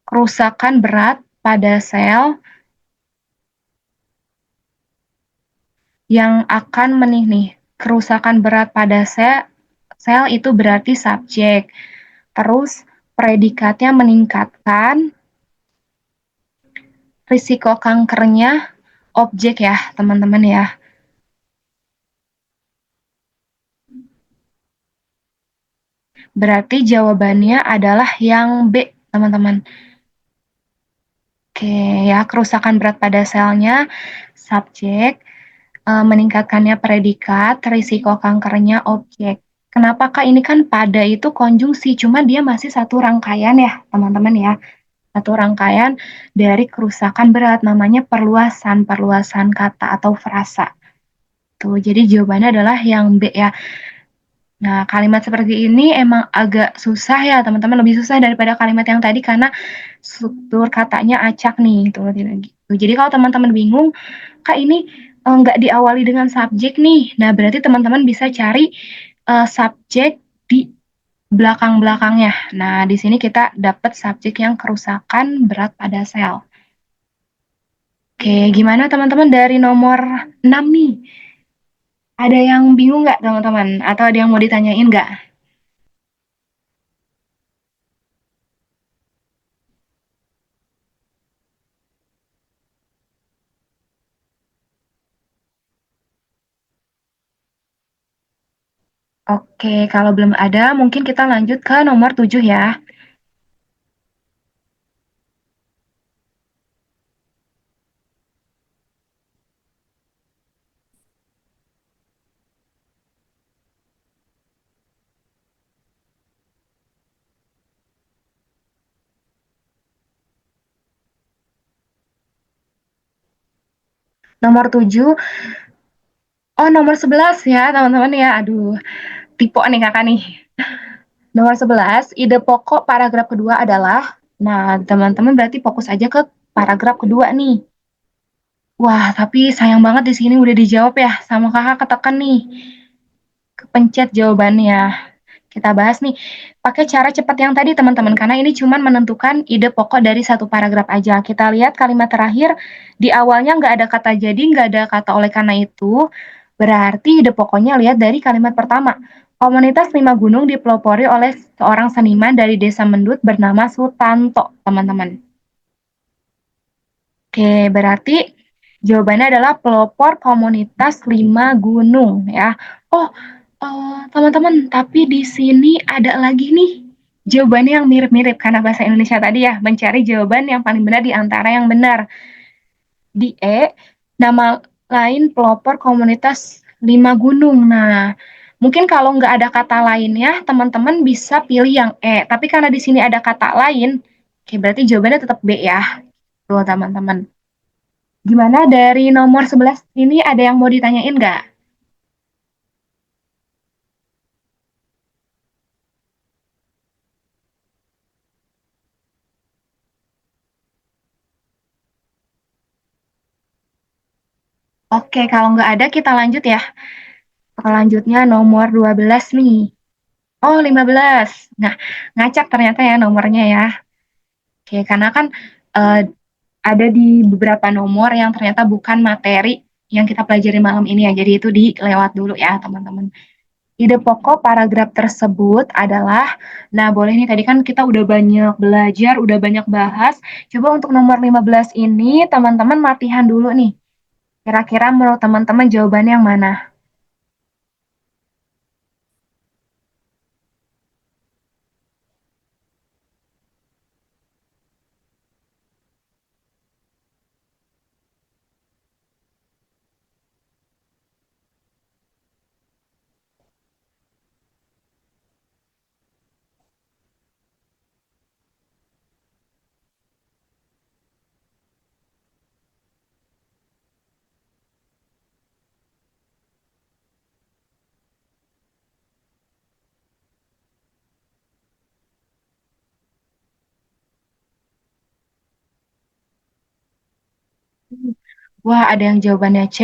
S1: Kerusakan berat pada sel yang akan kerusakan berat pada sel itu berarti subjek. Terus predikatnya meningkatkan, risiko kankernya objek ya, teman-teman ya. Berarti jawabannya adalah yang B, teman-teman. Oke, ya, kerusakan berat pada selnya subjek, meningkatkannya predikat, risiko kankernya objek. Kenapakah ini kan pada itu konjungsi, cuma dia masih satu rangkaian ya, teman-teman ya. Satu rangkaian dari kerusakan berat, namanya perluasan kata atau frasa. Tuh, jadi jawabannya adalah yang B ya. Nah, kalimat seperti ini emang agak susah ya, teman-teman. Lebih susah daripada kalimat yang tadi karena struktur katanya acak nih. Tuh, gitu. Jadi kalau teman-teman bingung, Kak ini nggak diawali dengan subjek nih. Nah, berarti teman-teman bisa cari subjek di belakang-belakangnya. Nah, di sini kita dapat subjek yang kerusakan berat pada sel. Oke, gimana teman-teman dari nomor 6 nih? Ada yang bingung nggak teman-teman? Atau ada yang mau ditanyain nggak? Oke, kalau belum ada, mungkin kita lanjut ke nomor 7 ya. Nomor 7, oh nomor 11 ya teman-teman ya. Aduh, tipe nih kakak nih. Nomor 11, ide pokok paragraf kedua adalah, nah teman-teman berarti fokus aja ke paragraf kedua nih. Wah, tapi sayang banget di sini udah dijawab ya sama kakak ketekan nih. Kepencet jawabannya. Kita bahas nih, pakai cara cepat yang tadi teman-teman, karena ini cuma menentukan ide pokok dari satu paragraf aja. Kita lihat kalimat terakhir, di awalnya nggak ada kata jadi, nggak ada kata oleh karena itu, berarti ide pokoknya lihat dari kalimat pertama. Komunitas Lima Gunung dipelopori oleh seorang seniman dari Desa Mendut bernama Sutanto, teman-teman. Oke, berarti jawabannya adalah pelopor komunitas Lima Gunung ya. Oh, teman-teman, tapi di sini ada lagi nih jawabannya yang mirip-mirip karena bahasa Indonesia tadi ya, mencari jawaban yang paling benar di antara yang benar. Di nama lain pelopor komunitas Lima Gunung. Nah, mungkin kalau nggak ada kata lainnya, teman-teman bisa pilih yang Tapi karena di sini ada kata lain, oke, berarti jawabannya tetap B ya. Tuh, teman-teman. Gimana dari nomor 11 ini ada yang mau ditanyain nggak? Oke, kalau nggak ada kita lanjut ya. Selanjutnya nomor 12 nih. Oh, 15. Nah, ngacak ternyata ya nomornya ya. Oke, karena kan eh, ada di beberapa nomor yang ternyata bukan materi yang kita pelajari malam ini ya. Jadi itu dilewat dulu ya, teman-teman. Ide pokok paragraf tersebut adalah, nah boleh nih tadi kan kita udah banyak belajar, udah banyak bahas. Coba untuk nomor 15 ini teman-teman latihan dulu nih. Kira-kira menurut teman-teman jawabannya yang mana? Wah, ada yang jawabannya C,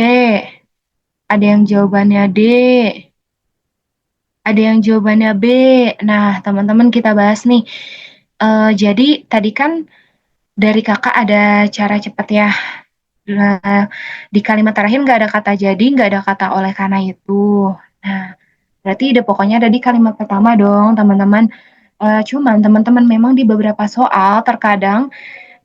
S1: ada yang jawabannya D, ada yang jawabannya B. Nah, teman-teman kita bahas nih. Jadi tadi kan dari kakak ada cara cepat ya. Nah, di kalimat terakhir nggak ada kata jadi, nggak ada kata oleh karena itu. Nah, berarti ide pokoknya ada di kalimat pertama dong, teman-teman. Cuman teman-teman memang di beberapa soal terkadang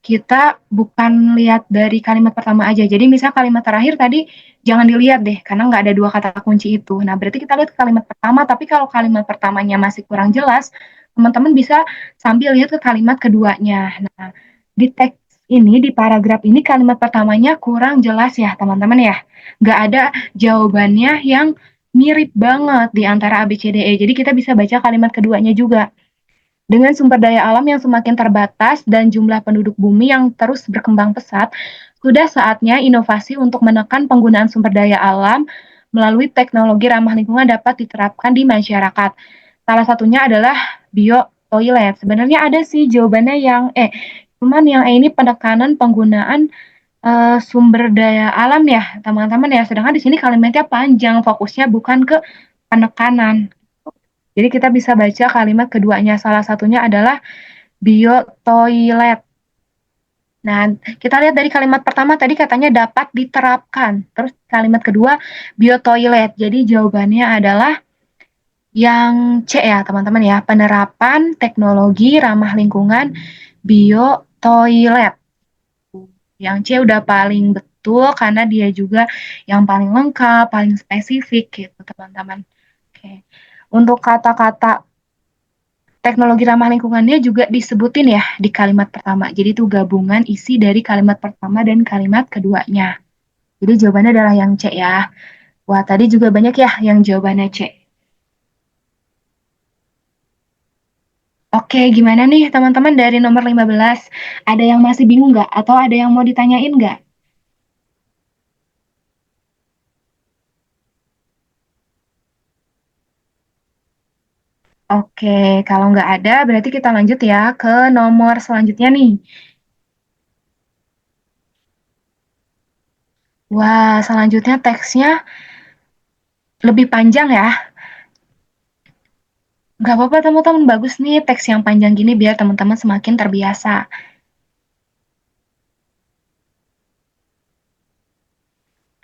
S1: kita bukan lihat dari kalimat pertama aja. Jadi misal kalimat terakhir tadi jangan dilihat deh, karena nggak ada dua kata kunci itu. Nah, berarti kita lihat kalimat pertama, tapi kalau kalimat pertamanya masih kurang jelas, teman-teman bisa sambil lihat ke kalimat keduanya. Nah, di teks ini, di paragraf ini kalimat pertamanya kurang jelas ya, teman-teman ya. Nggak ada jawabannya yang mirip banget di antara A, B, C, D, E. Jadi kita bisa baca kalimat keduanya juga. Dengan sumber daya alam yang semakin terbatas dan jumlah penduduk bumi yang terus berkembang pesat, sudah saatnya inovasi untuk menekan penggunaan sumber daya alam melalui teknologi ramah lingkungan dapat diterapkan di masyarakat. Salah satunya adalah bio toilet. Sebenarnya ada sih jawabannya yang cuman yang ini penekanan penggunaan sumber daya alam ya, teman-teman ya. Sedangkan di sini kalimatnya panjang, fokusnya bukan ke penekanan. Jadi kita bisa baca kalimat keduanya. Salah satunya adalah biotoilet. Nah, kita lihat dari kalimat pertama tadi katanya dapat diterapkan. Terus kalimat kedua biotoilet. Jadi jawabannya adalah yang C ya, teman-teman ya. Penerapan teknologi ramah lingkungan biotoilet. Yang C udah paling betul karena dia juga yang paling lengkap, paling spesifik gitu, teman-teman. Oke. Untuk kata-kata teknologi ramah lingkungannya juga disebutin ya di kalimat pertama. Jadi itu gabungan isi dari kalimat pertama dan kalimat keduanya. Jadi jawabannya adalah yang C ya. Wah, tadi juga banyak ya yang jawabannya C. Oke, gimana nih teman-teman dari nomor 15? Ada yang masih bingung nggak? Atau ada yang mau ditanyain nggak? Oke, kalau nggak ada berarti kita lanjut ya ke nomor selanjutnya nih. Wah, selanjutnya teksnya lebih panjang ya. Nggak apa-apa teman-teman, bagus nih teks yang panjang gini biar teman-teman semakin terbiasa.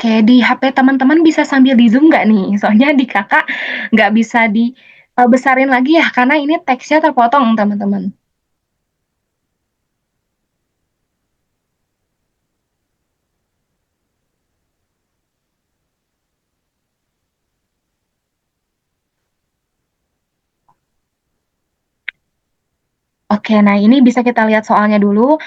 S1: Oke, di HP teman-teman bisa sambil di zoom nggak nih? Soalnya di kakak nggak bisa besarin lagi ya, karena ini teksnya terpotong teman-teman. Oke, nah ini bisa kita lihat soalnya dulu.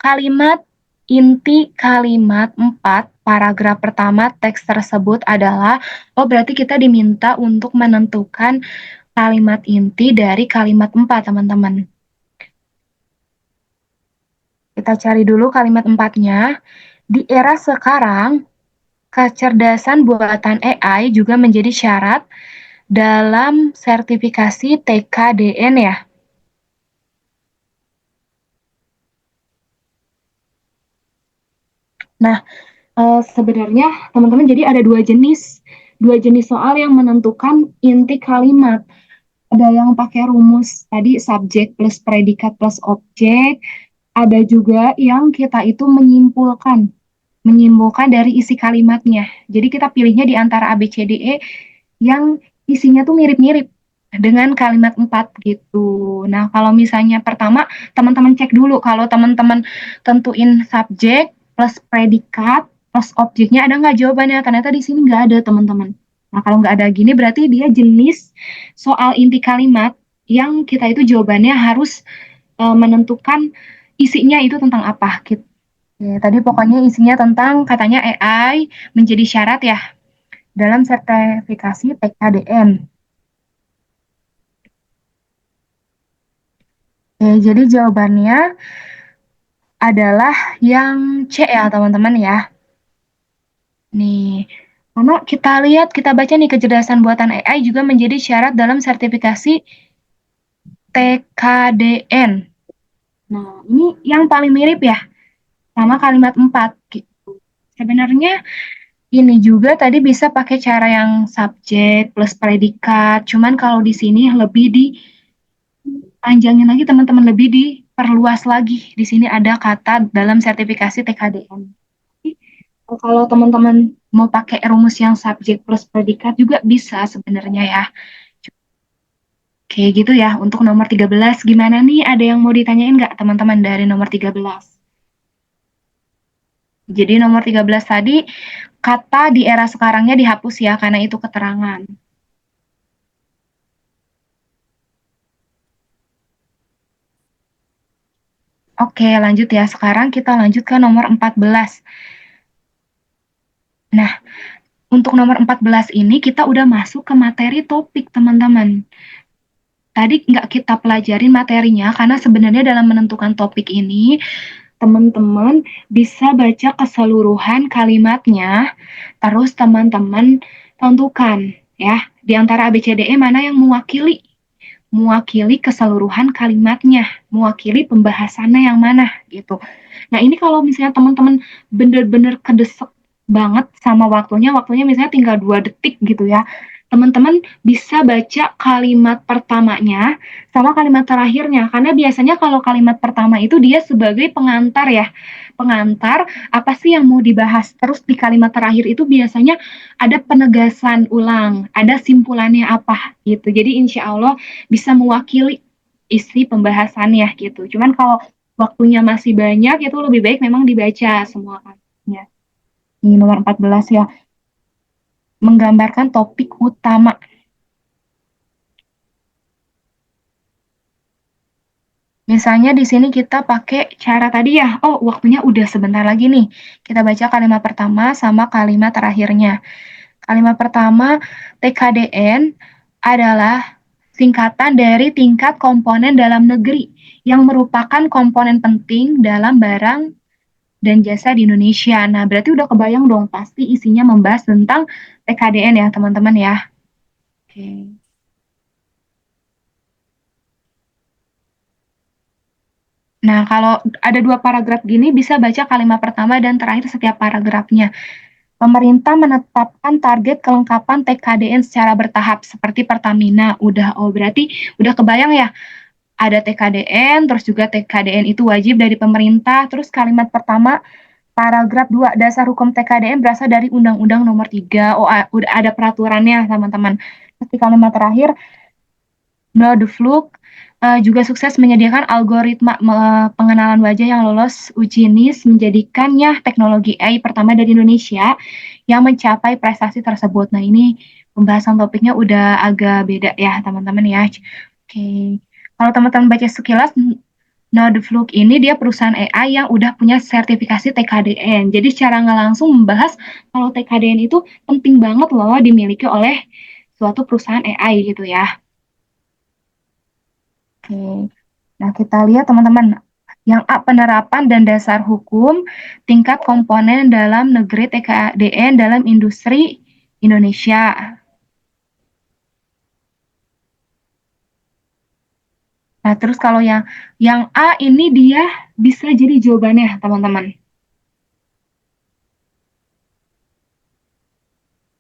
S1: Kalimat inti kalimat 4, paragraf pertama teks tersebut adalah, oh berarti kita diminta untuk menentukan kalimat inti dari kalimat 4, teman-teman. Kita cari dulu kalimat 4-nya. Di era sekarang, kecerdasan buatan AI juga menjadi syarat dalam sertifikasi TKDN ya. Nah, sebenarnya teman-teman jadi ada dua jenis soal yang menentukan inti kalimat. Ada yang pakai rumus tadi subjek plus predikat plus objek, ada juga yang kita itu menyimpulkan dari isi kalimatnya. Jadi kita pilihnya di antara A, B, C, D, E yang isinya tuh mirip-mirip dengan kalimat 4 gitu. Nah, kalau misalnya pertama, teman-teman cek dulu kalau teman-teman tentuin subjek plus predikat plus objeknya ada nggak jawabannya. Ternyata di sini nggak ada, teman-teman. Nah, kalau nggak ada gini berarti dia jenis soal inti kalimat yang kita itu jawabannya harus menentukan isinya itu tentang apa gitu. Oke, tadi pokoknya isinya tentang katanya AI menjadi syarat ya dalam sertifikasi TKDN. Oke, jadi jawabannya adalah yang C ya teman-teman ya. Nih, karena kita lihat, kita baca nih kecerdasan buatan AI juga menjadi syarat dalam sertifikasi TKDN. Nah, ini yang paling mirip ya sama kalimat 4 gitu. Sebenarnya ini juga tadi bisa pakai cara yang subjek plus predikat. Cuman kalau di sini lebih dipanjangin lagi teman-teman, lebih diperluas lagi. Di sini ada kata dalam sertifikasi TKDN. Kalau teman-teman mau pakai rumus yang subjek plus predikat juga bisa sebenarnya ya. Oke gitu ya. Untuk nomor 13 gimana nih? Ada yang mau ditanyain nggak teman-teman dari nomor 13? Jadi nomor 13 tadi kata di era sekarangnya dihapus ya karena itu keterangan. Oke, lanjut ya. Sekarang kita lanjut ke nomor 14. Nah, untuk nomor 14 ini kita udah masuk ke materi topik, teman-teman. Tadi nggak kita pelajarin materinya karena sebenarnya dalam menentukan topik ini, teman-teman bisa baca keseluruhan kalimatnya, terus teman-teman tentukan ya, di antara A, B, C, D, E mana yang mewakili keseluruhan kalimatnya, mewakili pembahasannya yang mana gitu. Nah, ini kalau misalnya teman-teman bener-bener kedesek banget sama waktunya misalnya tinggal 2 detik gitu ya. Teman-teman bisa baca kalimat pertamanya sama kalimat terakhirnya. Karena biasanya kalau kalimat pertama itu dia sebagai pengantar ya. Pengantar apa sih yang mau dibahas. Terus di kalimat terakhir itu biasanya ada penegasan ulang, ada simpulannya apa gitu. Jadi insya Allah bisa mewakili isi pembahasannya gitu. Cuman kalau waktunya masih banyak itu lebih baik memang dibaca semua kalimatnya. Ini nomor 14 ya, menggambarkan topik utama. Misalnya di sini kita pakai cara tadi ya, oh waktunya udah sebentar lagi nih. Kita baca kalimat pertama sama kalimat terakhirnya. Kalimat pertama, TKDN adalah singkatan dari tingkat komponen dalam negeri yang merupakan komponen penting dalam barang dan jasa di Indonesia. Nah, berarti udah kebayang dong pasti isinya membahas tentang TKDN ya, teman-teman ya. Oke. Nah, kalau ada 2 paragraf gini bisa baca kalimat pertama dan terakhir setiap paragrafnya. Pemerintah menetapkan target kelengkapan TKDN secara bertahap seperti Pertamina. Berarti udah kebayang ya. Ada TKDN, terus juga TKDN itu wajib dari pemerintah. Terus kalimat pertama paragraf 2, dasar hukum TKDN berasal dari Undang-Undang Nomor 3. Oh, udah ada peraturannya, teman-teman. Di kalimat terakhir, Nodeflug juga sukses menyediakan algoritma pengenalan wajah yang lolos uji NIST, menjadikannya teknologi AI pertama dari Indonesia yang mencapai prestasi tersebut. Nah, ini pembahasan topiknya udah agak beda ya, teman-teman ya. Oke. Kalau teman-teman baca sekilas, Nodeflug ini dia perusahaan AI yang udah punya sertifikasi TKDN. Jadi secara nggak langsung membahas kalau TKDN itu penting banget loh dimiliki oleh suatu perusahaan AI gitu ya. Oke. Nah, kita lihat teman-teman. Yang A, penerapan dan dasar hukum tingkat komponen dalam negeri TKDN dalam industri Indonesia. Nah, terus kalau yang A ini dia bisa jadi jawabannya, teman-teman.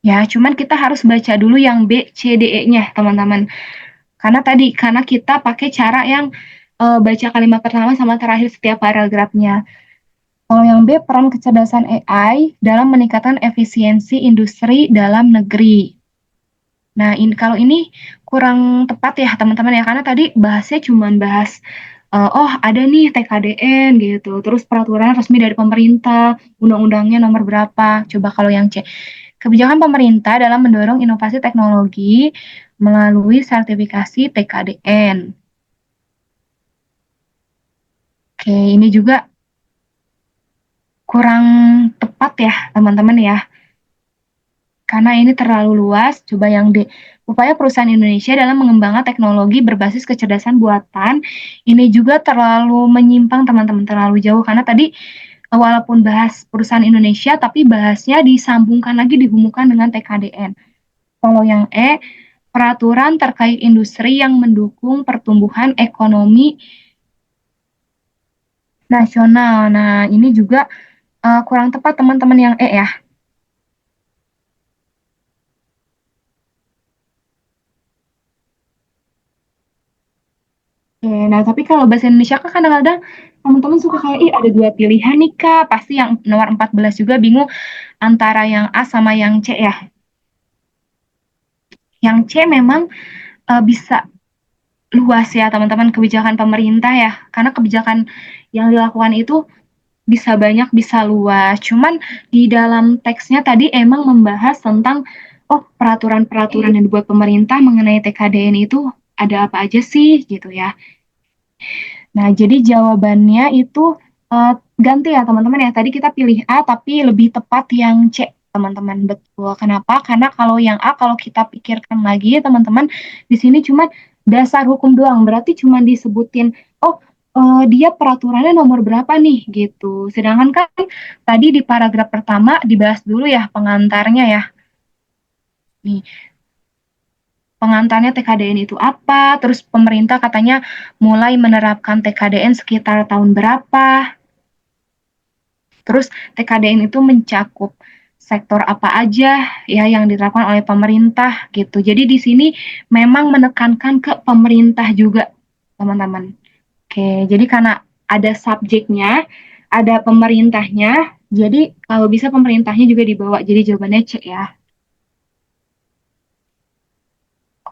S1: Ya, cuman kita harus baca dulu yang B, C, D, E-nya, teman-teman. Karena kita pakai cara yang baca kalimat pertama sama terakhir setiap paragrafnya. Kalau yang B, peran kecerdasan AI dalam meningkatkan efisiensi industri dalam negeri. Nah, kalau ini kurang tepat ya teman-teman ya, karena tadi bahasnya cuma bahas, oh ada nih TKDN gitu, terus peraturan resmi dari pemerintah, undang-undangnya nomor berapa. Coba kalau yang C, kebijakan pemerintah dalam mendorong inovasi teknologi melalui sertifikasi TKDN. Oke, ini juga kurang tepat ya teman-teman ya. Karena ini terlalu luas, coba yang D. Upaya perusahaan Indonesia dalam mengembangkan teknologi berbasis kecerdasan buatan, ini juga terlalu menyimpang teman-teman, terlalu jauh. Karena tadi walaupun bahas perusahaan Indonesia, tapi bahasnya disambungkan lagi, dihubungkan dengan TKDN. Kalau yang E, peraturan terkait industri yang mendukung pertumbuhan ekonomi nasional. Nah, ini juga kurang tepat teman-teman yang E ya. Oke, nah tapi kalau bahasa Indonesia kan kadang-kadang teman-teman suka kayak, ih ada dua pilihan nih Kak, pasti yang nomor 14 juga bingung antara yang A sama yang C ya. Yang C memang bisa luas ya teman-teman kebijakan pemerintah ya, karena kebijakan yang dilakukan itu bisa banyak, bisa luas. Cuman di dalam teksnya tadi emang membahas tentang, oh peraturan-peraturan yang dibuat pemerintah mengenai TKDN itu ada apa aja sih gitu ya. Nah, jadi jawabannya itu ganti ya teman-teman ya. Tadi kita pilih A, tapi lebih tepat yang C, teman-teman. Betul. Kenapa? Karena kalau yang A, kalau kita pikirkan lagi teman-teman, di sini cuma dasar hukum doang. Berarti cuma disebutin, oh dia peraturannya nomor berapa nih gitu. Sedangkan kan tadi di paragraf pertama dibahas dulu ya pengantarnya ya. Nih, pengantarnya TKDN itu apa, terus pemerintah katanya mulai menerapkan TKDN sekitar tahun berapa, terus TKDN itu mencakup sektor apa aja ya yang diterapkan oleh pemerintah gitu. Jadi di sini memang menekankan ke pemerintah juga, teman-teman. Oke, jadi karena ada subjeknya, ada pemerintahnya, jadi kalau bisa pemerintahnya juga dibawa. Jadi jawabannya C ya.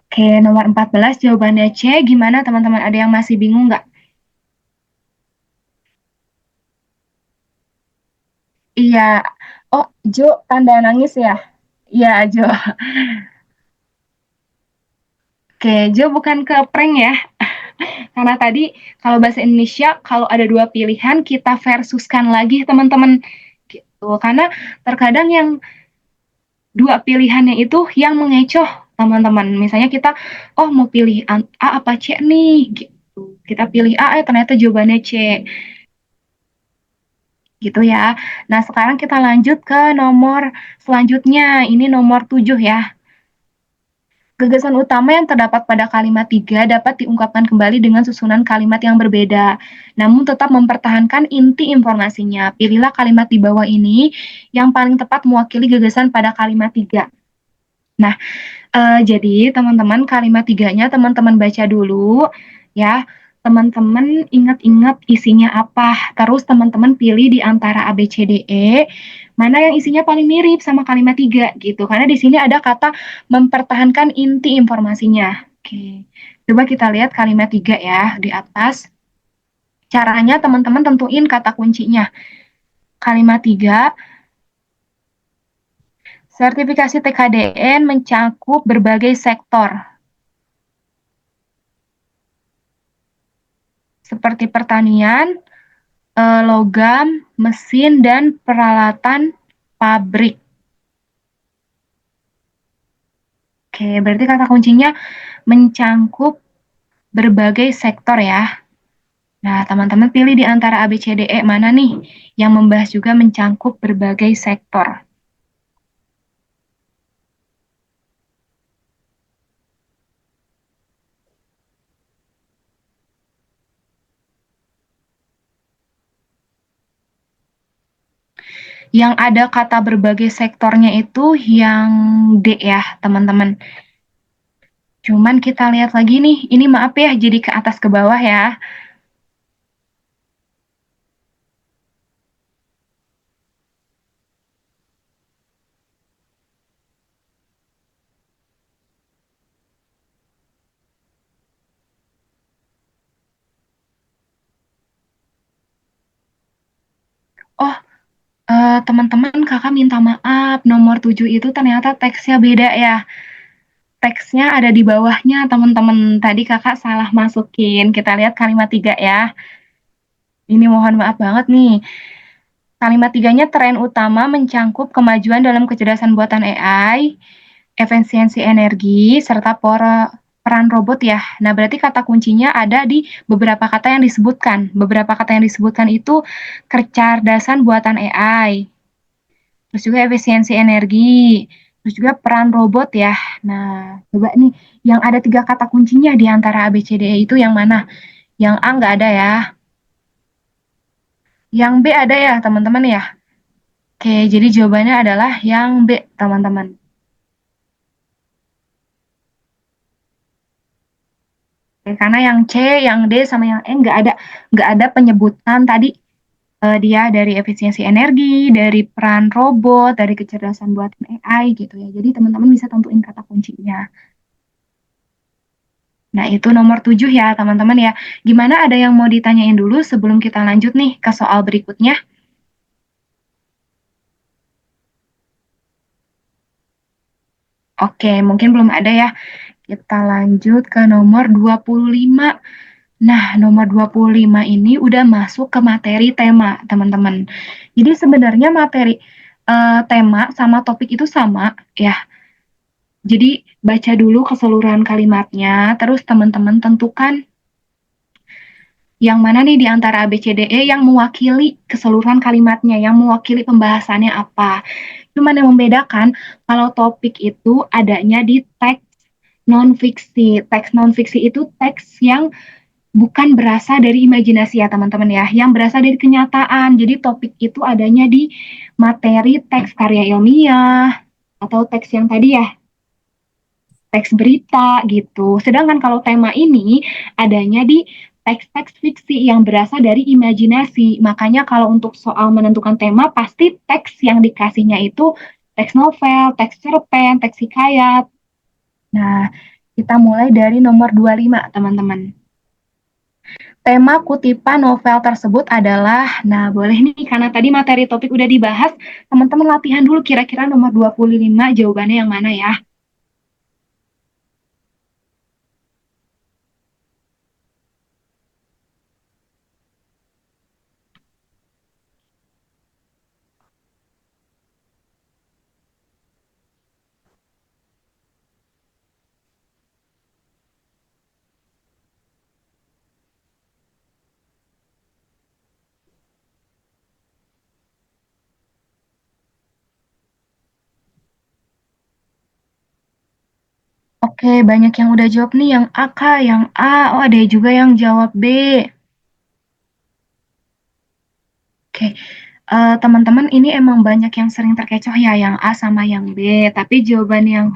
S1: Oke, nomor 14 jawabannya C. Gimana teman-teman? Ada yang masih bingung nggak? Iya. Oh, Jo, tanda nangis ya? Iya, Jo. Oke, Jo bukan ke prank ya. Karena tadi kalau bahasa Indonesia, kalau ada dua pilihan, kita versuskan lagi teman-teman. Gitu. Karena terkadang yang dua pilihannya itu yang mengecoh teman-teman. Misalnya kita, oh mau pilih A apa C nih? Gitu. Kita pilih A, ternyata jawabannya C. Gitu ya. Nah, sekarang kita lanjut ke nomor selanjutnya. Ini nomor 7 ya. Gagasan utama yang terdapat pada kalimat 3 dapat diungkapkan kembali dengan susunan kalimat yang berbeda, namun tetap mempertahankan inti informasinya. Pilihlah kalimat di bawah ini yang paling tepat mewakili gagasan pada kalimat 3. Nah, jadi teman-teman kalimat 3-nya teman-teman baca dulu ya. teman-teman ingat-ingat isinya apa. Terus teman-teman pilih di antara A, B, C, D, E, mana yang isinya paling mirip sama kalimat 3 gitu. Karena di sini ada kata mempertahankan inti informasinya. Oke. Coba kita lihat kalimat 3 ya di atas. Caranya teman-teman tentuin kata kuncinya. Kalimat 3, sertifikasi TKDN mencakup berbagai sektor, seperti pertanian, logam, mesin, dan peralatan pabrik. Oke, berarti kata kuncinya mencangkup berbagai sektor ya. Nah, teman-teman pilih di antara A, B, C, D, E mana nih yang membahas juga mencangkup berbagai sektor. Yang ada kata berbagai sektornya itu yang D ya, teman-teman. Cuman kita lihat lagi nih, ini maaf ya, jadi ke atas ke bawah ya. Oh, teman-teman, kakak minta maaf, nomor 7 itu ternyata teksnya beda ya. Teksnya ada di bawahnya, teman-teman. Tadi kakak salah masukin. Kita lihat kalimat 3 ya. Ini mohon maaf banget nih. Kalimat 3-nya tren utama mencangkup kemajuan dalam kecerdasan buatan AI, efisiensi energi, serta peran robot ya. Nah, berarti kata kuncinya ada di beberapa kata yang disebutkan. Beberapa kata yang disebutkan itu kecerdasan buatan AI, terus juga efisiensi energi, terus juga peran robot ya. Nah, coba nih, yang ada 3 kata kuncinya di antara A, B, C, D, E itu yang mana? Yang A nggak ada ya. Yang B ada ya, teman-teman ya. Oke, jadi jawabannya adalah yang B, teman-teman. Oke, karena yang C, yang D, sama yang E nggak ada penyebutan tadi dia dari efisiensi energi, dari peran robot, dari kecerdasan buatan AI gitu ya. Jadi teman-teman bisa tentuin kata kuncinya. Nah, itu nomor 7 ya, teman-teman ya. Gimana, ada yang mau ditanyain dulu sebelum kita lanjut nih ke soal berikutnya? Oke, mungkin belum ada ya. Kita lanjut ke nomor 25. Nah, nomor 25 ini udah masuk ke materi tema, teman-teman. Jadi sebenarnya materi tema sama topik itu sama ya. Jadi baca dulu keseluruhan kalimatnya, terus teman-teman tentukan yang mana nih di antara A, B, C, D, E yang mewakili keseluruhan kalimatnya, yang mewakili pembahasannya apa. Cuman yang membedakan, kalau topik itu adanya di teks non-fiksi. Teks non-fiksi itu teks yang bukan berasal dari imajinasi ya teman-teman ya, yang berasal dari kenyataan. Jadi topik itu adanya di materi teks karya ilmiah, atau teks yang tadi ya, teks berita gitu. Sedangkan kalau tema ini adanya di teks-teks fiksi yang berasal dari imajinasi. Makanya kalau untuk soal menentukan tema, pasti teks yang dikasihnya itu teks novel, teks cerpen, teks hikayat. Nah, kita mulai dari nomor 25, teman-teman. Tema kutipan novel tersebut adalah, nah boleh nih, karena tadi materi topik udah dibahas, teman-teman latihan dulu kira-kira nomor 25 jawabannya yang mana ya. Oke, banyak yang udah jawab nih, yang A Kak, yang A. Oh, ada juga yang jawab B. Oke, teman-teman, ini emang banyak yang sering terkecoh ya, yang A sama yang B. Tapi jawaban yang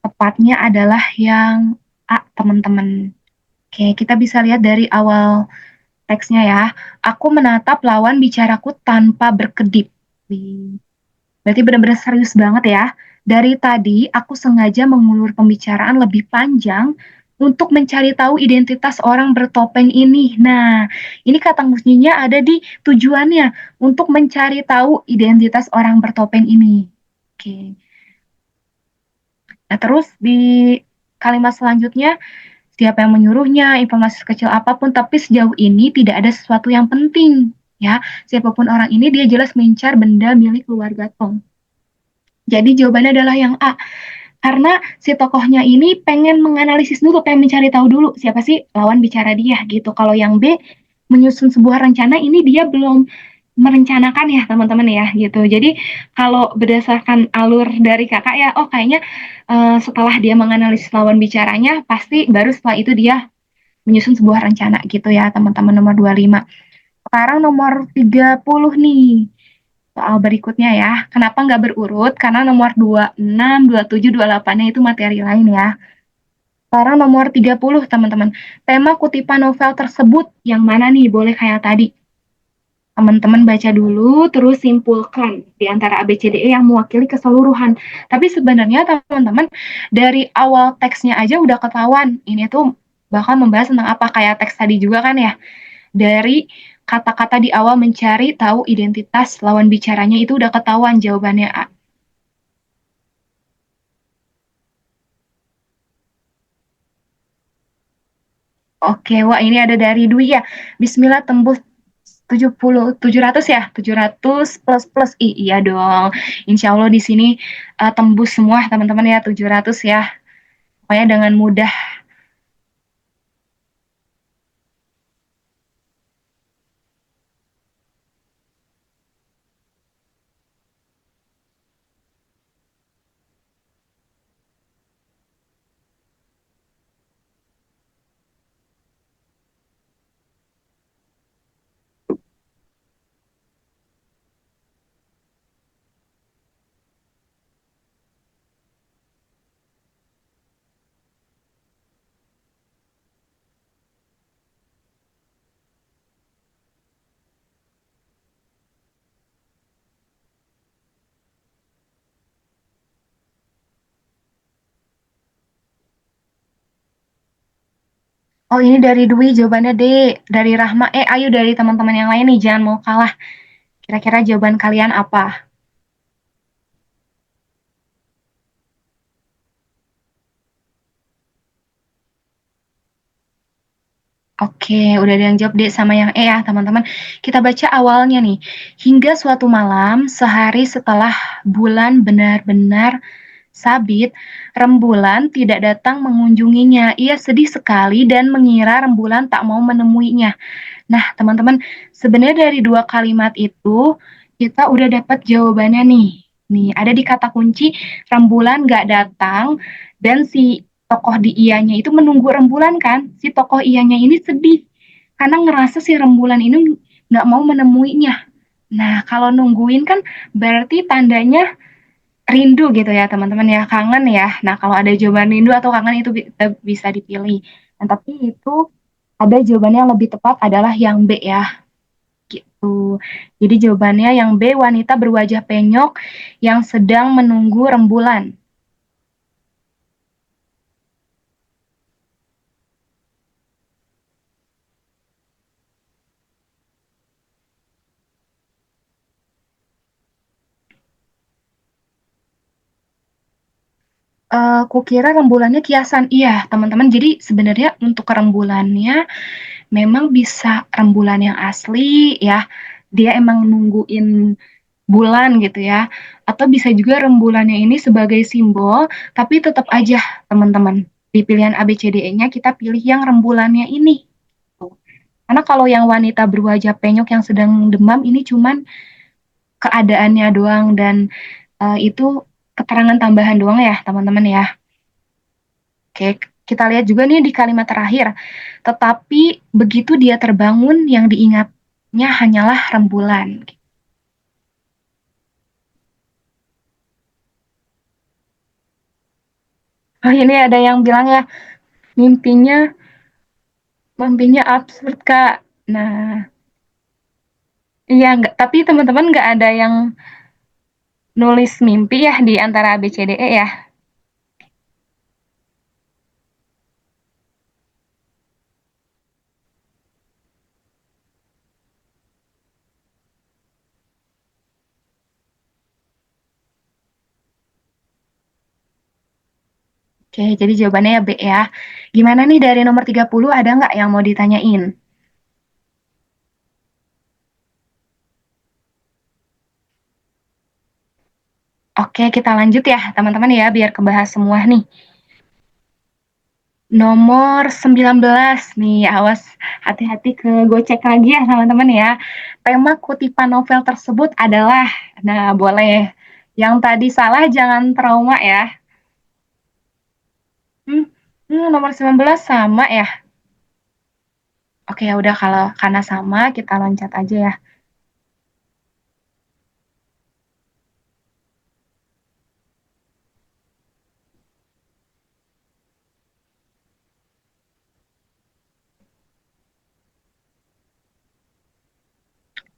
S1: tepatnya adalah yang A, teman-teman. Oke, kita bisa lihat dari awal teksnya ya. Aku menatap lawan bicaraku tanpa berkedip. Wih, berarti benar-benar serius banget ya. Dari tadi aku sengaja mengulur pembicaraan lebih panjang untuk mencari tahu identitas orang bertopeng ini. Nah, ini kata kuncinya ada di tujuannya untuk mencari tahu identitas orang bertopeng ini. Oke. Nah, terus di kalimat selanjutnya, siapa yang menyuruhnya, informasi sekecil apapun, tapi sejauh ini tidak ada sesuatu yang penting. Ya, siapapun orang ini dia jelas mengincar benda milik keluarga Tong. Jadi jawabannya adalah yang A. Karena si tokohnya ini pengen menganalisis dulu, pengen mencari tahu dulu siapa sih lawan bicara dia gitu. Kalau yang B menyusun sebuah rencana ini dia belum merencanakan ya teman-teman ya gitu. Jadi kalau berdasarkan alur dari kakak ya, oh kayaknya setelah dia menganalisis lawan bicaranya, pasti baru setelah itu dia menyusun sebuah rencana gitu ya teman-teman nomor 25. Sekarang nomor 30 nih. Soal berikutnya ya. Kenapa nggak berurut? Karena nomor 26, 27, 28-nya itu materi lain ya. Sekarang nomor 30, teman-teman. Tema kutipan novel tersebut yang mana nih? Boleh kayak tadi. Teman-teman baca dulu, terus simpulkan di antara A, B, C, D, E yang mewakili keseluruhan. Tapi sebenarnya teman-teman, dari awal teksnya aja udah ketahuan. Ini tuh bakal membahas tentang apa, kayak teks tadi juga kan ya. Dari kata-kata di awal mencari tahu identitas lawan bicaranya itu udah ketahuan jawabannya A. Oke, wah ini ada dari Dwi ya. Bismillah tembus 70, 700 ya, 700 plus plus iya dong. Insya Allah di sini tembus semua teman-teman ya 700 ya. Pokoknya dengan mudah. Oh ini dari Dwi jawabannya D, dari Rahma. Ayo dari teman-teman yang lain nih, jangan mau kalah. Kira-kira jawaban kalian apa? Oke, udah ada yang jawab D sama yang E ya, teman-teman. Kita baca awalnya nih. Hingga suatu malam, sehari setelah bulan benar-benar sabit, rembulan tidak datang mengunjunginya. Ia sedih sekali dan mengira rembulan tak mau menemuinya. Nah, teman-teman, sebenarnya dari dua kalimat itu, kita udah dapat jawabannya nih. Nih, ada di kata kunci, rembulan gak datang, dan si tokoh di ianya itu menunggu rembulan kan. Si tokoh ianya ini sedih, karena ngerasa si rembulan ini gak mau menemuinya. Nah, kalau nungguin kan berarti tandanya rindu gitu ya teman-teman ya, kangen ya. Nah, kalau ada jawaban rindu atau kangen itu bisa dipilih. Nah, tapi itu ada jawabannya yang lebih tepat adalah yang B ya, gitu. Jadi jawabannya yang B, wanita berwajah penyok yang sedang menunggu rembulan. Kukira rembulannya kiasan. Iya, teman-teman. Jadi sebenarnya untuk rembulannya memang bisa rembulan yang asli ya. Dia emang nungguin bulan gitu ya. Atau bisa juga rembulannya ini sebagai simbol, tapi tetap aja teman-teman. Di pilihan A, B, C, D, E-nya kita pilih yang rembulannya ini. Karena kalau yang wanita berwajah penyok yang sedang demam ini cuman keadaannya doang dan itu keterangan tambahan doang ya teman-teman ya. Oke, kita lihat juga nih di kalimat terakhir. Tetapi begitu dia terbangun yang diingatnya hanyalah rembulan. Oh ini ada yang bilang ya mimpinya Mimpinya absurd, Kak. Nah, iya nggak, tapi teman-teman nggak ada yang nulis mimpi ya di antara A, B, C, D, E ya? Oke, jadi jawabannya ya B ya. Gimana nih dari nomor 30 ada nggak yang mau ditanyain? Oke, kita lanjut ya teman-teman ya, biar kebahas semua nih. Nomor 19 nih, awas hati-hati ke gocek lagi ya teman-teman ya. Tema kutipan novel tersebut adalah, nah boleh, yang tadi salah jangan trauma ya. Hmm, nomor 19 sama ya. Oke, ya udah kalau karena sama kita loncat aja ya.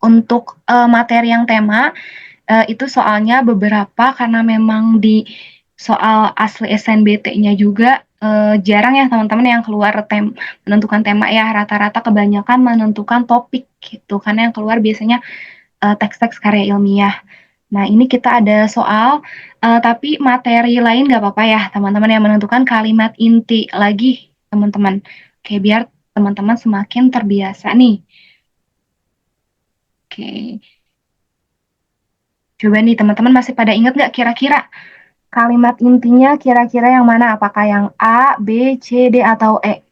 S1: Untuk materi yang tema itu soalnya beberapa karena memang di soal asli SNBT-nya juga jarang ya teman-teman yang keluar menentukan tema ya, rata-rata kebanyakan menentukan topik gitu karena yang keluar biasanya teks-teks karya ilmiah. Nah, ini kita ada soal tapi materi lain nggak apa-apa ya teman-teman yang menentukan kalimat inti lagi teman-teman. Oke, biar teman-teman semakin terbiasa nih. Oke, coba nih teman-teman masih pada ingat nggak kira-kira kalimat intinya kira-kira yang mana? Apakah yang A, B, C, D, atau E?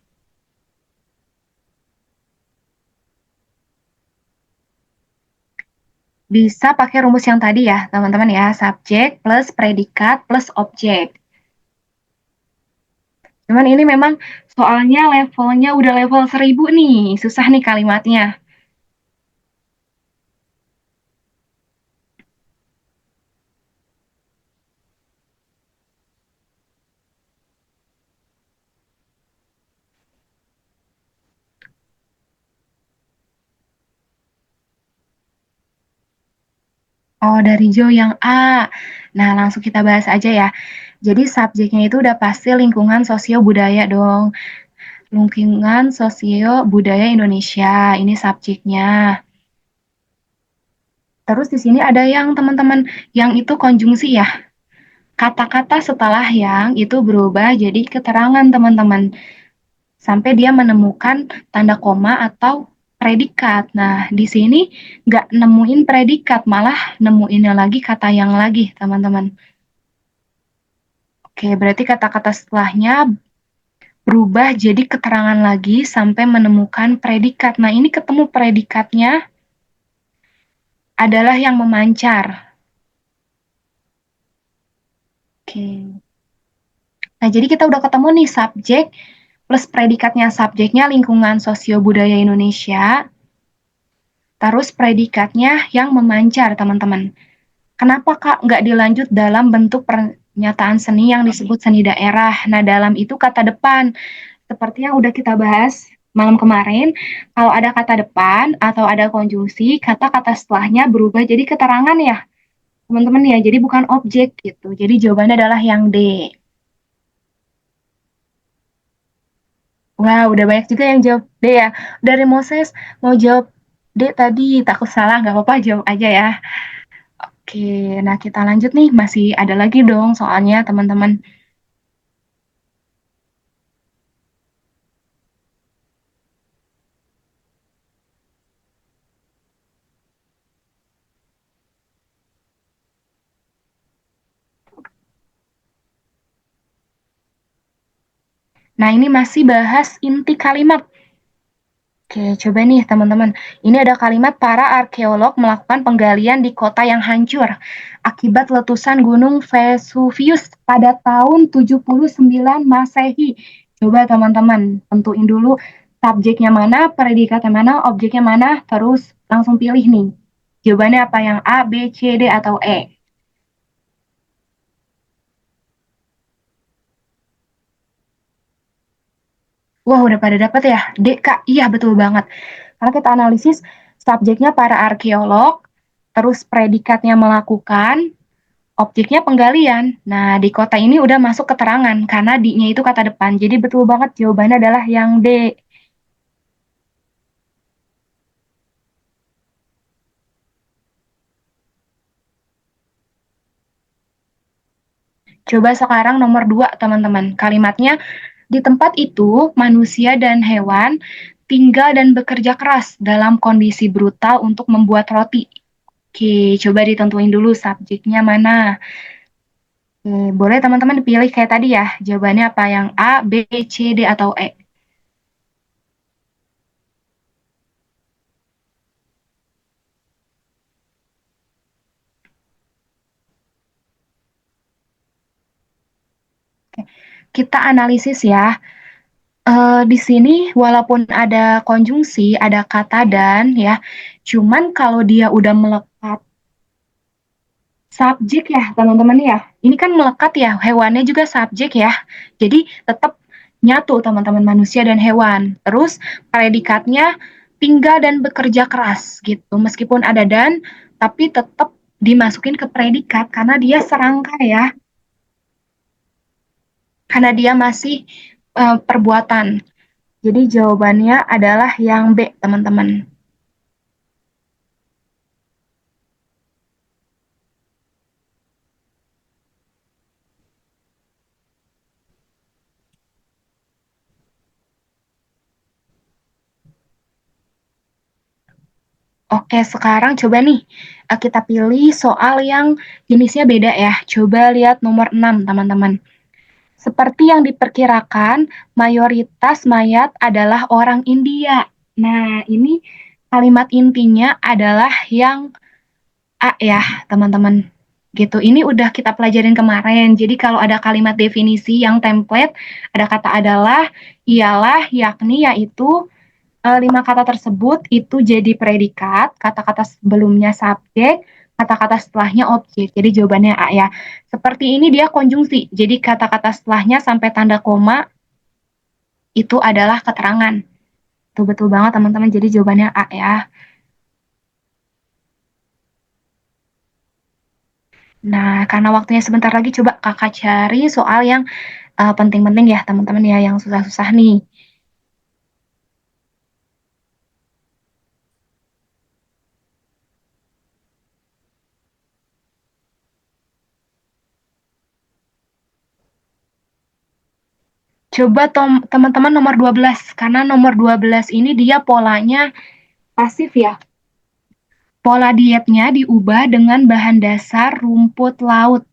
S1: Bisa pakai rumus yang tadi ya, teman-teman ya. Subjek plus predikat plus objek. Cuman ini memang soalnya levelnya udah level 1000 nih. Susah nih kalimatnya. Oh, dari Jo yang A. Nah, langsung kita bahas aja ya. Jadi subjeknya itu udah pasti lingkungan sosio budaya dong. Lingkungan sosio budaya Indonesia. Ini subjeknya. Terus di sini ada yang teman-teman yang itu konjungsi ya. Kata-kata setelah yang itu berubah jadi keterangan teman-teman. Sampai dia menemukan tanda koma atau predikat. Nah, di sini nggak nemuin predikat, malah nemuinnya lagi kata yang lagi, teman-teman. Oke, berarti kata-kata setelahnya berubah jadi keterangan lagi sampai menemukan predikat. Nah, ini ketemu predikatnya adalah yang memancar. Oke. Nah, jadi kita udah ketemu nih subjek plus predikatnya. Subjeknya lingkungan sosio budaya Indonesia, terus predikatnya yang memancar, teman-teman. Kenapa Kak nggak dilanjut dalam bentuk pernyataan seni yang disebut seni daerah? Nah, dalam itu kata depan, seperti yang udah kita bahas malam kemarin, kalau ada kata depan atau ada konjungsi, kata-kata setelahnya berubah jadi keterangan ya, teman-teman ya. Jadi bukan objek gitu. Jadi jawabannya adalah yang D. Wah, udah banyak juga yang jawab D ya. Dari Moses mau jawab D tadi, takut salah, nggak apa-apa, jawab aja ya. Oke, nah kita lanjut nih. Masih ada lagi dong soalnya teman-teman. Nah, ini masih bahas inti kalimat. Oke, coba nih teman-teman. Ini ada kalimat para arkeolog melakukan penggalian di kota yang hancur akibat letusan Gunung Vesuvius pada tahun 79 Masehi. Coba teman-teman, tentuin dulu subjeknya mana, predikatnya mana, objeknya mana, terus langsung pilih nih. Jawabannya apa yang A, B, C, D, atau E? Wah, udah pada dapat ya? D, Kak. Iya, betul banget. Karena kita analisis subjeknya para arkeolog, terus predikatnya melakukan, objeknya penggalian. Nah, di kota ini udah masuk keterangan karena di-nya itu kata depan. Jadi betul banget jawabannya adalah yang D. Coba sekarang nomor 2, teman-teman. Kalimatnya, di tempat itu manusia dan hewan tinggal dan bekerja keras dalam kondisi brutal untuk membuat roti. Oke, coba ditentuin dulu subjeknya mana. Oke, boleh teman-teman dipilih kayak tadi ya. Jawabannya apa? Yang A, B, C, D, atau E? Kita analisis ya. Di sini walaupun ada konjungsi, ada kata dan ya, cuman kalau dia udah melekat subjek ya teman-teman ya, ini kan melekat ya, hewannya juga subjek ya, jadi tetap nyatu teman-teman manusia dan hewan. Terus predikatnya tinggal dan bekerja keras gitu, meskipun ada dan, tapi tetap dimasukin ke predikat karena dia serangka ya, karena dia masih perbuatan. Jadi jawabannya adalah yang B, teman-teman. Oke, sekarang coba nih kita pilih soal yang jenisnya beda ya. Coba lihat nomor 6, teman-teman. Seperti yang diperkirakan, mayoritas mayat adalah orang India. Nah, ini kalimat intinya adalah yang A ya, teman-teman. Gitu. Ini udah kita pelajarin kemarin. Jadi kalau ada kalimat definisi yang template, ada kata adalah, ialah, yakni, yaitu, 5 kata tersebut itu jadi predikat, kata-kata sebelumnya subjek, kata-kata setelahnya objek. Jadi jawabannya A ya. Seperti ini dia konjungsi. Jadi kata-kata setelahnya sampai tanda koma itu adalah keterangan. Itu betul banget teman-teman. Jadi jawabannya A ya. Nah, karena waktunya sebentar lagi, coba kakak cari soal yang penting-penting ya teman-teman ya, yang susah-susah nih. Coba teman-teman nomor 12, karena nomor 12 ini dia polanya pasif ya. Pola dietnya diubah dengan bahan dasar rumput laut.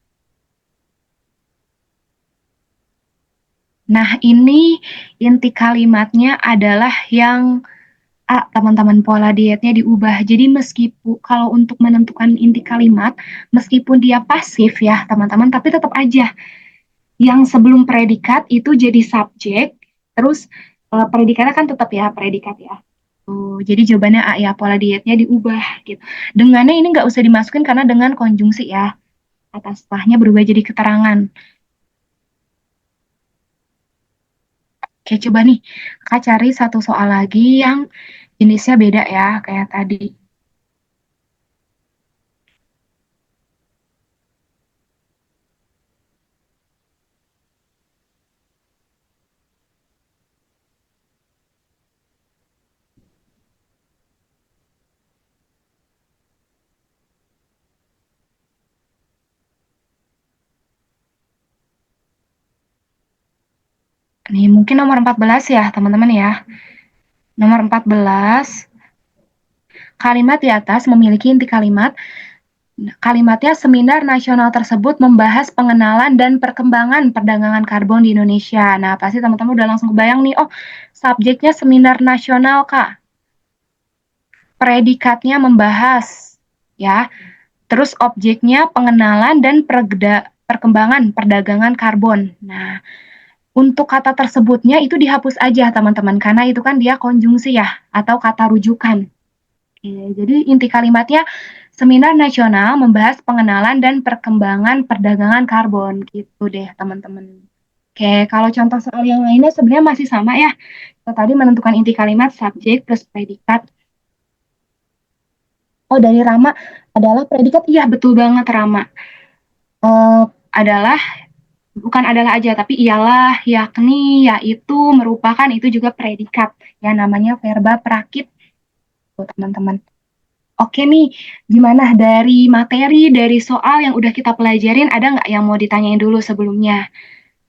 S1: Nah, ini inti kalimatnya adalah yang A, teman-teman, pola dietnya diubah. Jadi meskipun kalau untuk menentukan inti kalimat, meskipun dia pasif ya, teman-teman, tapi tetap aja yang sebelum predikat itu jadi subjek, terus predikatnya kan tetap ya predikat ya. Jadi jawabannya A ya, pola dietnya diubah gitu. Dengannya ini nggak usah dimasukin karena dengan konjungsi ya. Kata setelahnya berubah jadi keterangan. Oke, coba nih, Kak cari satu soal lagi yang jenisnya beda ya, kayak tadi. Nih, mungkin nomor 14 ya, teman-teman ya. Nomor 14, kalimat di atas memiliki inti kalimat. Kalimatnya, seminar nasional tersebut membahas pengenalan dan perkembangan perdagangan karbon di Indonesia. Nah, pasti teman-teman udah langsung kebayang nih, oh, subjeknya seminar nasional, Kak. Predikatnya membahas, ya. Terus objeknya pengenalan dan perkembangan perdagangan karbon. Nah, untuk kata tersebutnya itu dihapus aja, teman-teman, karena itu kan dia konjungsi ya, atau kata rujukan. Oke, jadi inti kalimatnya, seminar nasional membahas pengenalan dan perkembangan perdagangan karbon. Gitu deh, teman-teman. Oke, kalau contoh soal yang lainnya sebenarnya masih sama ya. Kita tadi menentukan inti kalimat, subjek, plus predikat. Oh, dari Rama adalah predikat. Iya, betul banget Rama. Eh, adalah, bukan adalah aja, tapi ialah, yakni, yaitu, merupakan, itu juga predikat. Ya, namanya verba perakit, tuh teman-teman. Oke nih, gimana dari materi, dari soal yang udah kita pelajarin, ada nggak yang mau ditanyain dulu sebelumnya?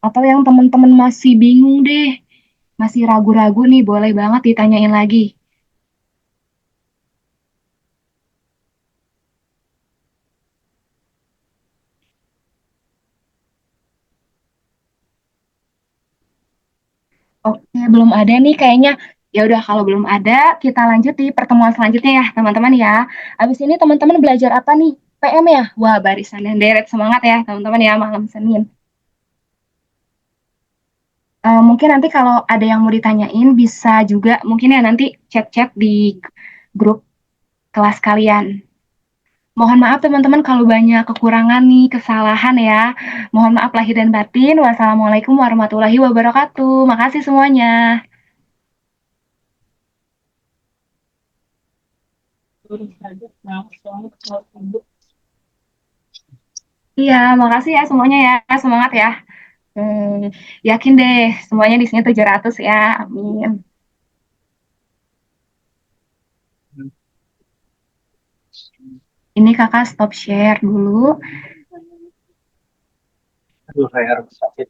S1: Atau yang teman-teman masih bingung deh, masih ragu-ragu nih, boleh banget ditanyain lagi. Oke, belum ada nih kayaknya. Ya udah kalau belum ada, kita lanjut di pertemuan selanjutnya ya, teman-teman ya. Abis ini teman-teman belajar apa nih? PM ya? Wah, barisan dan deret semangat ya, teman-teman ya, malam Senin. Mungkin nanti kalau ada yang mau ditanyain, bisa juga mungkin ya nanti chat-chat di grup kelas kalian. Mohon maaf teman-teman kalau banyak kekurangan nih, kesalahan ya. Mohon maaf lahir dan batin. Wassalamualaikum warahmatullahi wabarakatuh. Makasih semuanya. Iya, makasih ya semuanya ya. Semangat ya. Yakin deh semuanya di sini 700 ya. Amin. Ini kakak stop share dulu.
S4: Aduh, saya harus sakit.